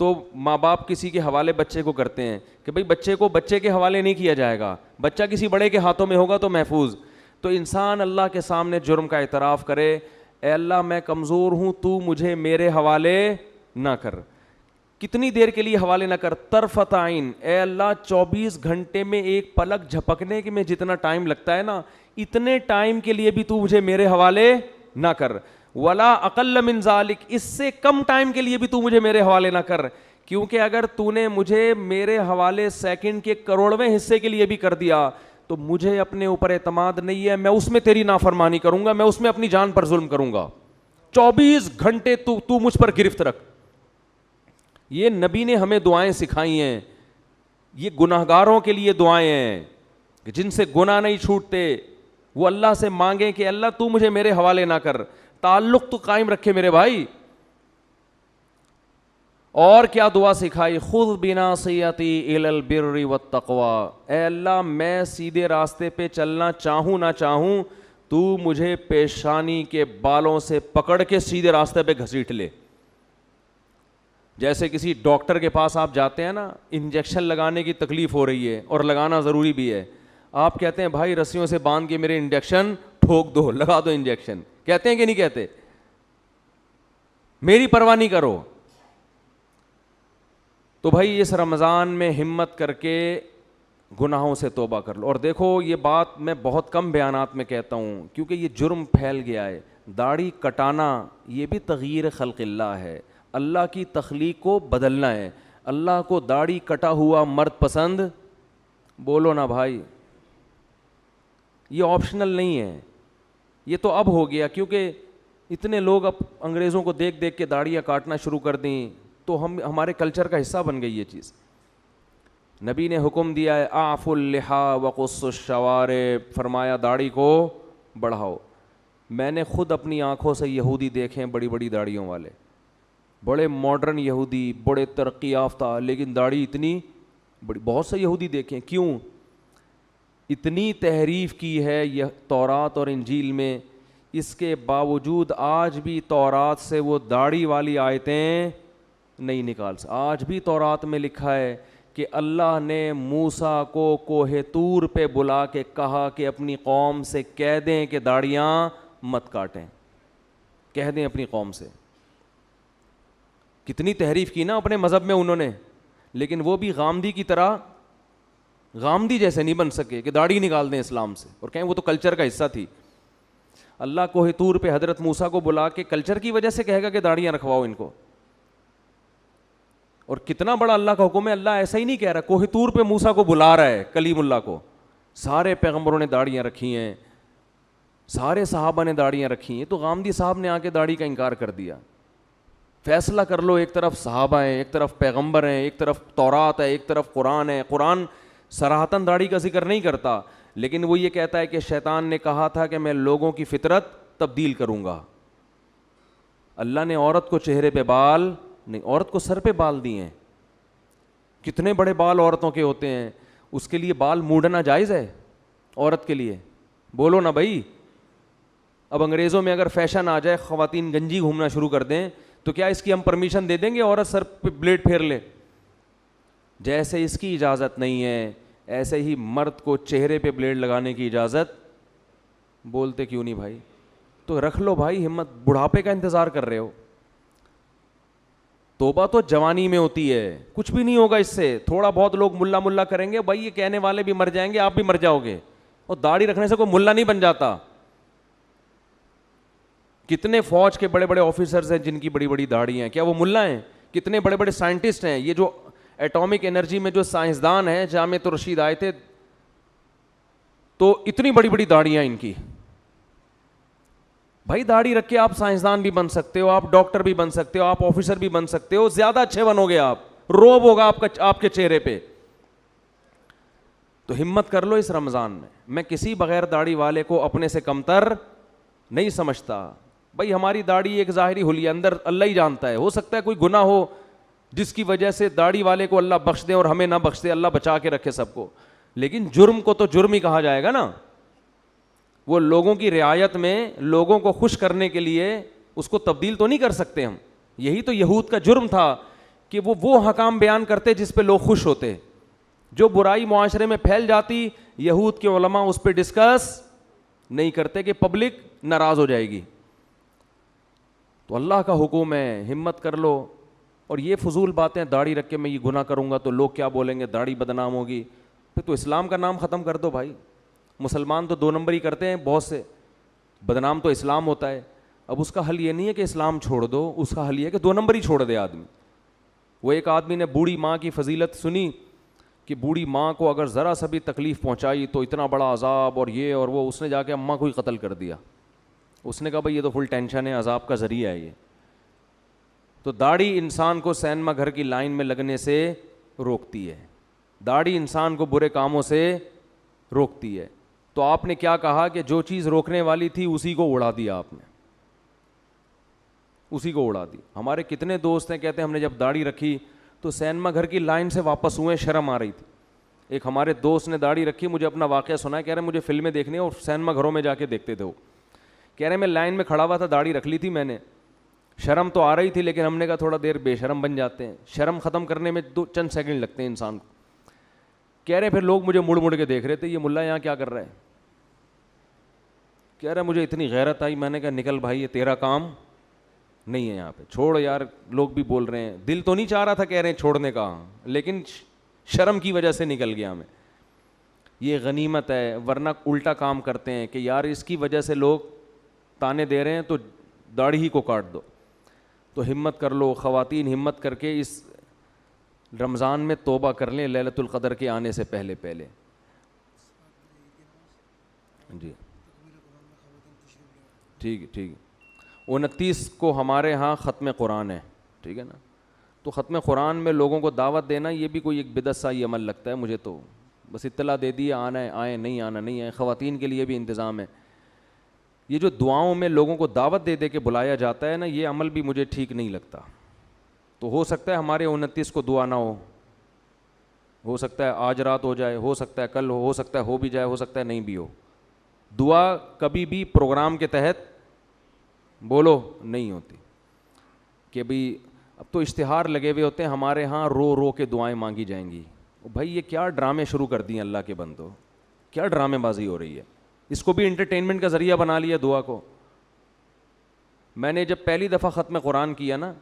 تو ماں باپ کسی کے حوالے بچے کو کرتے ہیں کہ بھئی بچے کو بچے کے حوالے نہیں کیا جائے گا, بچہ کسی بڑے کے ہاتھوں میں ہوگا تو محفوظ. تو انسان اللہ کے سامنے جرم کا اعتراف کرے, اے اللہ میں کمزور ہوں, تو مجھے میرے حوالے نہ کر. کتنی دیر کے لیے حوالے نہ کر, طرفۃ عین, اے اللہ 24 گھنٹے میں ایک پلک جھپکنے کے میں جتنا ٹائم لگتا ہے نا, اتنے ٹائم کے لیے بھی تو مجھے میرے حوالے نہ کر. ولا اقل من ذلک, اس سے کم ٹائم کے لیے بھی تو مجھے میرے حوالے نہ کر, کیونکہ اگر تو نے مجھے میرے حوالے سیکنڈ کے کروڑویں حصے کے لیے بھی کر دیا تو مجھے اپنے اوپر اعتماد نہیں ہے, میں اس میں تیری نافرمانی کروں گا, میں اس میں اپنی جان پر ظلم کروں گا. 24 گھنٹے تو مجھ پر گرفت رکھ. یہ نبی نے ہمیں دعائیں سکھائی ہیں, یہ گناہگاروں کے لیے دعائیں ہیں کہ جن سے گناہ نہیں چھوٹتے, وہ اللہ سے مانگیں کہ اللہ تو مجھے میرے حوالے نہ کر, تعلق تو قائم رکھے میرے بھائی. اور کیا دعا سکھائی, خذ بناصیتی الی البر والتقوی, اے اللہ میں سیدھے راستے پہ چلنا چاہوں نہ چاہوں تو مجھے پیشانی کے بالوں سے پکڑ کے سیدھے راستے پہ گھسیٹ لے. جیسے کسی ڈاکٹر کے پاس آپ جاتے ہیں نا, انجیکشن لگانے کی تکلیف ہو رہی ہے اور لگانا ضروری بھی ہے, آپ کہتے ہیں بھائی رسیوں سے باندھ کے میرے انجیکشن ٹھوک دو, لگا دو انجیکشن, کہتے ہیں کہ نہیں کہتے؟ میری پرواہ نہیں کرو. تو بھائی اس رمضان میں ہمت کر کے گناہوں سے توبہ کر لو. اور دیکھو یہ بات میں بہت کم بیانات میں کہتا ہوں کیونکہ یہ جرم پھیل گیا ہے. داڑھی کٹانا یہ بھی تغییر خلق اللہ ہے, اللہ کی تخلیق کو بدلنا ہے. اللہ کو داڑھی کٹا ہوا مرد پسند؟ بولو نا بھائی, یہ آپشنل نہیں ہے, یہ تو اب ہو گیا کیونکہ اتنے لوگ اب انگریزوں کو دیکھ دیکھ کے داڑیاں کاٹنا شروع کر دیں تو ہمارے کلچر کا حصہ بن گئی یہ چیز. نبی نے حکم دیا ہے اعفوا اللحا وقصوا الشوارب, فرمایا داڑھی کو بڑھاؤ. میں نے خود اپنی آنکھوں سے یہودی دیکھے ہیں بڑی بڑی داڑھیوں والے, بڑے ماڈرن یہودی, بڑے ترقی یافتہ, لیکن داڑھی اتنی بڑی. بہت سے یہودی دیکھے ہیں. کیوں؟ اتنی تحریف کی ہے یہ تورات اور انجیل میں, اس کے باوجود آج بھی تورات سے وہ داڑھی والی آیتیں نہیں نکال سکتے. آج بھی تورات میں لکھا ہے کہ اللہ نے موسیٰ کو کوہ طور پہ بلا کے کہا کہ اپنی قوم سے کہہ دیں کہ داڑیاں مت کاٹیں, کہہ دیں اپنی قوم سے. کتنی تحریف کی نا اپنے مذہب میں انہوں نے, لیکن وہ بھی غامدی کی طرح, غامدی جیسے نہیں بن سکے کہ داڑھی نکال دیں اسلام سے اور کہیں وہ تو کلچر کا حصہ تھی. اللہ کوہ طور پہ حضرت موسیٰ کو بلا کے کلچر کی وجہ سے کہے گا کہ داڑیاں رکھواؤ ان کو. اور کتنا بڑا اللہ کا حکم ہے, اللہ ایسا ہی نہیں کہہ رہا, کوہ طور پہ موسیٰ کو بلا رہا ہے, کلیم اللہ کو. سارے پیغمبروں نے داڑیاں رکھی ہیں, سارے صحابہ نے داڑیاں رکھی ہیں, تو غامدی صاحب نے آ کے داڑھی کا انکار کر دیا. فیصلہ کر لو, ایک طرف صحابہ ہیں, ایک طرف پیغمبر ہیں, ایک طرف تورات ہے, ایک طرف قرآن ہے. قرآن صراحتاً داڑھی کا ذکر نہیں کرتا, لیکن وہ یہ کہتا ہے کہ شیطان نے کہا تھا کہ میں لوگوں کی فطرت تبدیل کروں گا. اللہ نے عورت کو چہرے پہ بال نہیں, عورت کو سر پہ بال دیے ہیں. کتنے بڑے بال عورتوں کے ہوتے ہیں, اس کے لیے بال موڑنا جائز ہے عورت کے لیے؟ بولو نا بھائی. اب انگریزوں میں اگر فیشن آ جائے, خواتین گنجی گھومنا شروع کر دیں, تو کیا اس کی ہم پرمیشن دے دیں گے عورت سر پہ بلیڈ پھیر لے؟ جیسے اس کی اجازت نہیں ہے, ایسے ہی مرد کو چہرے پہ بلیڈ لگانے کی اجازت. بولتے کیوں نہیں بھائی؟ تو رکھ لو بھائی ہمت, بڑھاپے کا انتظار کر رہے ہو. توبہ تو جوانی میں ہوتی ہے, کچھ بھی نہیں ہوگا اس سے. تھوڑا بہت لوگ ملا ملا کریں گے, بھائی یہ کہنے والے بھی مر جائیں گے, آپ بھی مر جاؤ گے. اور داڑھی رکھنے سے کوئی ملا نہیں بن جاتا. کتنے فوج کے بڑے بڑے آفیسرز ہیں جن کی بڑی بڑی داڑھی ہیں, کیا وہ ملا ہیں؟ کتنے بڑے بڑے سائنٹسٹ ہیں, یہ جو ایٹامک انرجی میں جو سائنسدان ہیں, جامعۃ الرشید آئے تھے تو اتنی بڑی بڑی داڑیاں ان کی. بھائی داڑھی رکھ کے آپ سائنسدان بھی بن سکتے ہو, آپ ڈاکٹر بھی بن سکتے ہو, آپ آفیسر بھی بن سکتے ہو, زیادہ اچھے بنو گے آپ, روب ہوگا آپ کے چہرے پہ. تو ہمت کر لو اس رمضان میں. میں کسی بغیر داڑھی والے کو اپنے سے کمتر نہیں سمجھتا. بھائی ہماری داڑھی ایک ظاہری حلیہ, اندر اللہ ہی جانتا ہے. ہو سکتا ہے کوئی گناہ ہو جس کی وجہ سے داڑھی والے کو اللہ بخش دے اور ہمیں نہ بخش دے, اللہ بچا کے رکھے سب کو, لیکن جرم کو تو جرم ہی کہا جائے گا نا. وہ لوگوں کی رعایت میں لوگوں کو خوش کرنے کے لیے اس کو تبدیل تو نہیں کر سکتے ہم. یہی تو یہود کا جرم تھا کہ وہ حکام بیان کرتے جس پہ لوگ خوش ہوتے. جو برائی معاشرے میں پھیل جاتی, یہود کے علماء اس پہ ڈسکس نہیں کرتے کہ پبلک ناراض ہو جائے گی. تو اللہ کا حکم ہے, ہمت کر لو. اور یہ فضول باتیں, داڑھی رکھ کے میں یہ گناہ کروں گا تو لوگ کیا بولیں گے, داڑھی بدنام ہوگی, پھر تو اسلام کا نام ختم کر دو بھائی. مسلمان تو 2 نمبر ہی کرتے ہیں بہت سے, بدنام تو اسلام ہوتا ہے. اب اس کا حل یہ نہیں ہے کہ اسلام چھوڑ دو, اس کا حل یہ ہے کہ 2 نمبر ہی چھوڑ دے آدمی. وہ ایک آدمی نے بوڑھی ماں کی فضیلت سنی کہ بوڑھی ماں کو اگر ذرا سا بھی تکلیف پہنچائی تو اتنا بڑا عذاب اور یہ اور وہ, اس نے جا کے اماں کو ہی قتل کر دیا. اس نے کہا بھائی یہ تو فل ٹینشن ہے, عذاب کا ذریعہ ہے یہ. تو داڑھی انسان کو سینما گھر کی لائن میں لگنے سے روکتی ہے, داڑھی انسان کو برے کاموں سے روکتی ہے. تو آپ نے کیا کہا کہ جو چیز روکنے والی تھی اسی کو اڑا دیا آپ نے, اسی کو اڑا دی. ہمارے کتنے دوست ہیں کہتے ہیں ہم نے جب داڑھی رکھی تو سینما گھر کی لائن سے واپس ہوئے, شرم آ رہی تھی. ایک ہمارے دوست نے داڑھی رکھی, مجھے اپنا واقعہ سنا, کہہ رہے مجھے فلمیں دیکھنی ہے اور سینما گھروں میں جا کے دیکھتے تھے وہ. کہہ رہے میں لائن میں کھڑا ہوا تھا, داڑھی رکھ لی تھی میں نے, شرم تو آ رہی تھی لیکن ہم نے کہا تھوڑا دیر بے شرم بن جاتے ہیں, شرم ختم کرنے میں چند سیکنڈ لگتے ہیں انسان کو. کہہ رہے پھر لوگ مجھے مڑ مڑ کے دیکھ رہے تھے, یہ ملا یہاں کیا کر رہا ہے. کہہ رہا مجھے اتنی غیرت آئی, میں نے کہا نکل بھائی, یہ تیرا کام نہیں ہے یہاں پہ, چھوڑ یار. لوگ بھی بول رہے ہیں, دل تو نہیں چاہ رہا تھا کہہ رہے ہیں چھوڑنے کا, لیکن شرم کی وجہ سے نکل گیا میں. یہ غنیمت ہے, ورنہ الٹا کام کرتے ہیں کہ یار اس کی وجہ سے لوگ تانے دے رہے ہیں تو داڑھی ہی کو کاٹ دو. تو ہمت کر لو خواتین, ہمت کر کے اس رمضان میں توبہ کر لیں لیلۃ القدر کے آنے سے پہلے پہلے. جی ٹھیک ہے, ٹھیک ہے. 29 کو ہمارے ہاں ختم قرآن ہے, ٹھیک ہے نا. تو ختم قرآن میں لوگوں کو دعوت دینا یہ بھی کوئی ایک بدعت سا ہی عمل لگتا ہے مجھے. تو بس اطلاع دے دی, آنا ہے آئیں, نہیں آنا نہیں آئیں. خواتین کے لیے بھی انتظام ہے. یہ جو دعاؤں میں لوگوں کو دعوت دے دے کے بلایا جاتا ہے نا, یہ عمل بھی مجھے ٹھیک نہیں لگتا. تو ہو سکتا ہے ہمارے 29 کو دعا نہ ہو سکتا ہے آج رات ہو جائے, ہو سکتا ہے کل ہو سکتا ہے ہو بھی جائے, ہو سکتا ہے نہیں بھی ہو. دعا کبھی بھی پروگرام کے تحت بولو نہیں ہوتی کہ بھئی اب تو اشتہار لگے ہوئے ہوتے ہیں ہمارے ہاں, رو رو کے دعائیں مانگی جائیں گی. بھائی یہ کیا ڈرامے شروع کر دیے اللہ کے بندو, کیا ڈرامے بازی ہو رہی ہے. اس کو بھی انٹرٹینمنٹ کا ذریعہ بنا لیا دعا کو. میں نے جب پہلی دفعہ ختم قرآن کیا نا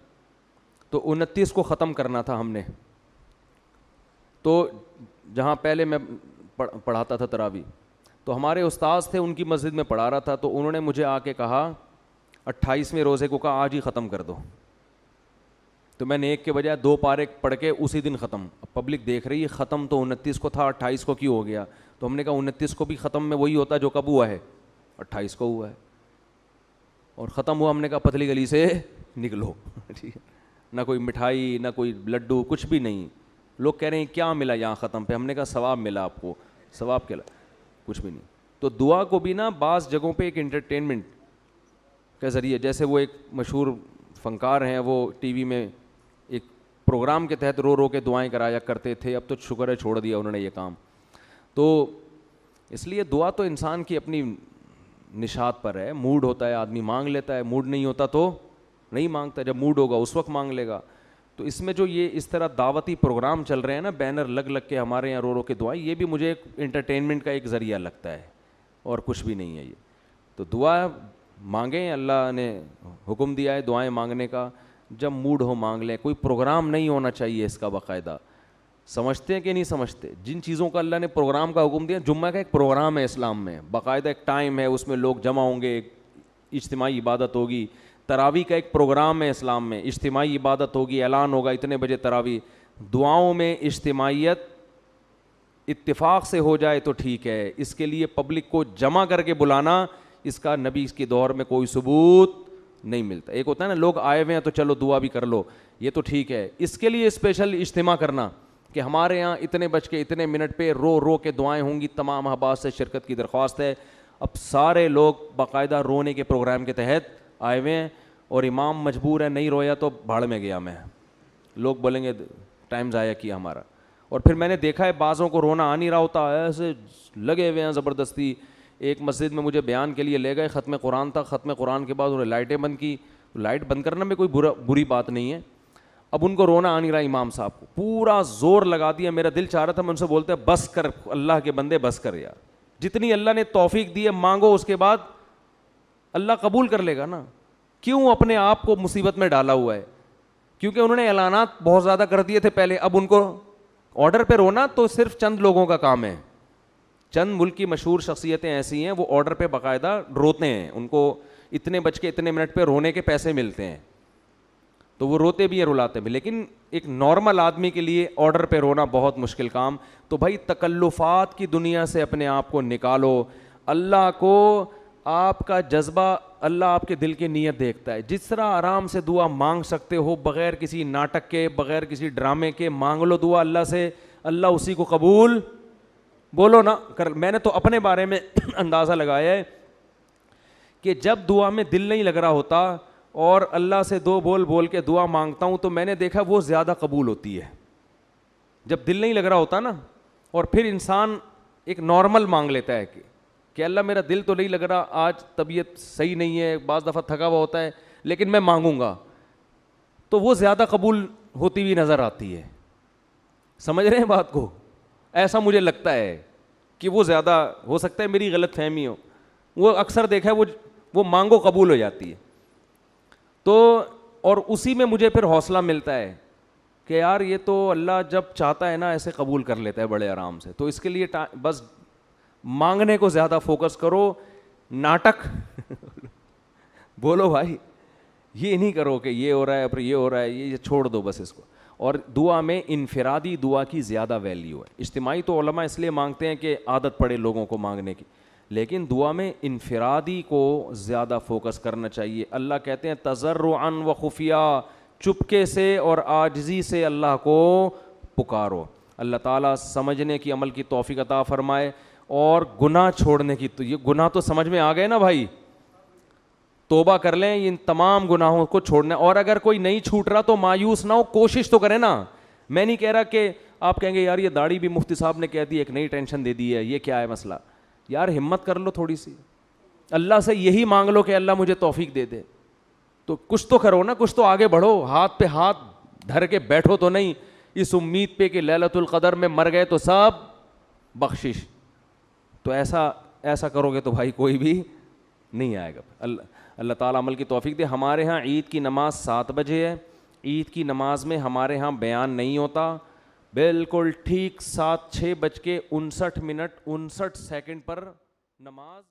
تو 29 کو ختم کرنا تھا ہم نے. تو جہاں پہلے میں پڑھاتا تھا تراویح, تو ہمارے استاذ تھے, ان کی مسجد میں پڑھا رہا تھا, تو انہوں نے مجھے آ کے کہا 28ویں روزے کو کہا آج ہی ختم کر دو. تو میں نے ایک کے بجائے 2 پارے پڑھ کے اسی دن ختم. اب پبلک دیکھ رہی ہے ختم تو 29 کو تھا, 28 کو کیوں ہو گیا. تو ہم نے کہا 29 کو بھی ختم میں وہی ہوتا جو کب ہوا ہے, 28 کو ہوا ہے. اور ختم ہوا, ہم نے کہا پتلی گلی سے نکلو. نہ کوئی مٹھائی نہ کوئی لڈو, کچھ بھی نہیں. لوگ کہہ رہے ہیں کیا ملا یہاں ختم پہ, ہم نے کہا ثواب ملا آپ کو. ثواب کیا, کچھ بھی نہیں. تو دعا کو بھی نا بعض جگہوں پہ ایک انٹرٹینمنٹ کے ذریعے, جیسے وہ ایک مشہور فنکار ہیں, وہ ٹی وی میں ایک پروگرام کے تحت رو رو کے دعائیں کرایا کرتے تھے, اب تو شکر ہے چھوڑ دیا انہوں نے یہ کام. تو اس لیے دعا تو انسان کی اپنی نشاط پر ہے, موڈ ہوتا ہے آدمی مانگ لیتا ہے, موڈ نہیں ہوتا تو نہیں مانگتا, جب موڈ ہوگا اس وقت مانگ لے گا. تو اس میں جو یہ اس طرح دعوتی پروگرام چل رہے ہیں نا, بینر لگ لگ کے ہمارے یہاں رو رو کے دعائیں, یہ بھی مجھے ایک انٹرٹینمنٹ کا ایک ذریعہ لگتا ہے اور کچھ بھی نہیں ہے یہ. تو دعا مانگیں, اللہ نے حکم دیا ہے دعائیں مانگنے کا, جب موڈ ہو مانگ لیں. کوئی پروگرام نہیں ہونا چاہیے اس کا باقاعدہ. سمجھتے ہیں کہ نہیں سمجھتے, جن چیزوں کا اللہ نے پروگرام کا حکم دیا, جمعہ کا ایک پروگرام ہے اسلام میں, باقاعدہ ایک ٹائم ہے, اس میں لوگ جمع ہوں گے, اجتماعی عبادت ہوگی. تراویح کا ایک پروگرام ہے اسلام میں, اجتماعی عبادت ہوگی, اعلان ہوگا اتنے بجے تراویح. دعاؤں میں اجتماعیت اتفاق سے ہو جائے تو ٹھیک ہے, اس کے لیے پبلک کو جمع کر کے بلانا, اس کا نبی کے دور میں کوئی ثبوت نہیں ملتا. ایک ہوتا ہے نا لوگ آئے ہوئے ہیں تو چلو دعا بھی کر لو, یہ تو ٹھیک ہے. اس کے لیے اسپیشل اجتماع کرنا کہ ہمارے یہاں اتنے بج کے اتنے منٹ پہ رو رو کے دعائیں ہوں گی, تمام احباب سے شرکت کی درخواست ہے. اب سارے لوگ باقاعدہ رونے کے پروگرام کے تحت آئے ہوئے ہیں, اور امام مجبور ہے, نہیں رویا تو بھاڑ میں گیا میں. لوگ بولیں گے ٹائم ضائع کیا ہمارا. اور پھر میں نے دیکھا ہے بعضوں کو رونا آ نہیں رہا ہوتا, ایسے لگے ہوئے ہیں زبردستی. ایک مسجد میں مجھے بیان کے لیے لے گئے, ختم قرآن تھا, ختم قرآن کے بعد انہوں نے لائٹیں بند کی. لائٹ بند کرنا میں کوئی بری بات نہیں ہے. اب ان کو رونا آ نہیں رہا, امام صاحب کو پورا زور لگا دیا. میرا دل چاہ رہا تھا میں ان سے بولتے بس کر, اللہ کے بندے بس کر یار, جتنی اللہ نے توفیق دی ہے مانگو, اس کے بعد اللہ قبول کر لے گا نا. کیوں اپنے آپ کو مصیبت میں ڈالا ہوا ہے؟ کیونکہ انہوں نے اعلانات بہت زیادہ کر دیے تھے پہلے. اب ان کو آرڈر پہ رونا تو صرف چند لوگوں کا کام ہے. چند ملک کی مشہور شخصیتیں ایسی ہیں, وہ آرڈر پہ باقاعدہ روتے ہیں, ان کو اتنے بج کے اتنے منٹ پہ رونے کے پیسے ملتے ہیں, تو وہ روتے بھی ہیں رلاتے بھی. لیکن ایک نارمل آدمی کے لیے آرڈر پہ رونا بہت مشکل کام. تو بھائی تکلفات کی دنیا سے اپنے آپ کو نکالو. اللہ کو آپ کا جذبہ, اللہ آپ کے دل کی نیت دیکھتا ہے. جس طرح آرام سے دعا مانگ سکتے ہو بغیر کسی ناٹک کے, بغیر کسی ڈرامے کے, مانگ لو دعا اللہ سے, اللہ اسی کو قبول بولو نا کر. میں نے تو اپنے بارے میں اندازہ لگایا ہے کہ جب دعا میں دل نہیں لگ رہا ہوتا اور اللہ سے دو بول بول کے دعا مانگتا ہوں, تو میں نے دیکھا وہ زیادہ قبول ہوتی ہے. جب دل نہیں لگ رہا ہوتا نا, اور پھر انسان ایک نارمل مانگ لیتا ہے کہ اللہ میرا دل تو نہیں لگ رہا, آج طبیعت صحیح نہیں ہے, بعض دفعہ تھکا ہوا ہوتا ہے, لیکن میں مانگوں گا, تو وہ زیادہ قبول ہوتی ہوئی نظر آتی ہے. سمجھ رہے ہیں بات کو؟ ایسا مجھے لگتا ہے کہ وہ زیادہ, ہو سکتا ہے میری غلط فہمی ہو, وہ اکثر دیکھا ہے وہ مانگو قبول ہو جاتی ہے. تو اور اسی میں مجھے پھر حوصلہ ملتا ہے کہ یار یہ تو اللہ جب چاہتا ہے نا ایسے قبول کر لیتا ہے بڑے آرام سے. تو اس کے لیے بس مانگنے کو زیادہ فوکس کرو, ناٹک بولو بھائی, یہ نہیں کرو کہ یہ ہو رہا ہے پھر یہ ہو رہا ہے, یہ چھوڑ دو بس اس کو. اور دعا میں انفرادی دعا کی زیادہ ویلیو ہے. اجتماعی تو علماء اس لیے مانگتے ہیں کہ عادت پڑے لوگوں کو مانگنے کی, لیکن دعا میں انفرادی کو زیادہ فوکس کرنا چاہیے. اللہ کہتے ہیں تضرعا و خفیہ, چپکے سے اور عاجزی سے اللہ کو پکارو. اللہ تعالیٰ سمجھنے کی عمل کی توفیق عطا فرمائے, اور گناہ چھوڑنے کی. تو یہ گناہ تو سمجھ میں آ گئے نا بھائی, توبہ کر لیں ان تمام گناہوں کو چھوڑنا. اور اگر کوئی نہیں چھوٹ رہا تو مایوس نہ ہو, کوشش تو کریں نا. میں نہیں کہہ رہا کہ آپ کہیں گے یار یہ داڑھی بھی مفتی صاحب نے کہہ دی, ایک نئی ٹینشن دے دی ہے, یہ کیا ہے مسئلہ. یار ہمت کر لو تھوڑی سی, اللہ سے یہی مانگ لو کہ اللہ مجھے توفیق دے دے. تو کچھ تو کرو نا, کچھ تو آگے بڑھو, ہاتھ پہ ہاتھ دھر کے بیٹھو تو نہیں اس امید پہ کہ لیلۃ القدر میں مر گئے تو سب بخشش. تو ایسا کرو گے تو بھائی کوئی بھی نہیں آئے گا. اللہ تعالیٰ عمل کی توفیق دے. ہمارے ہاں عید کی نماز 7 بجے ہے. عید کی نماز میں ہمارے ہاں بیان نہیں ہوتا, بالکل ٹھیک 6:59 پر نماز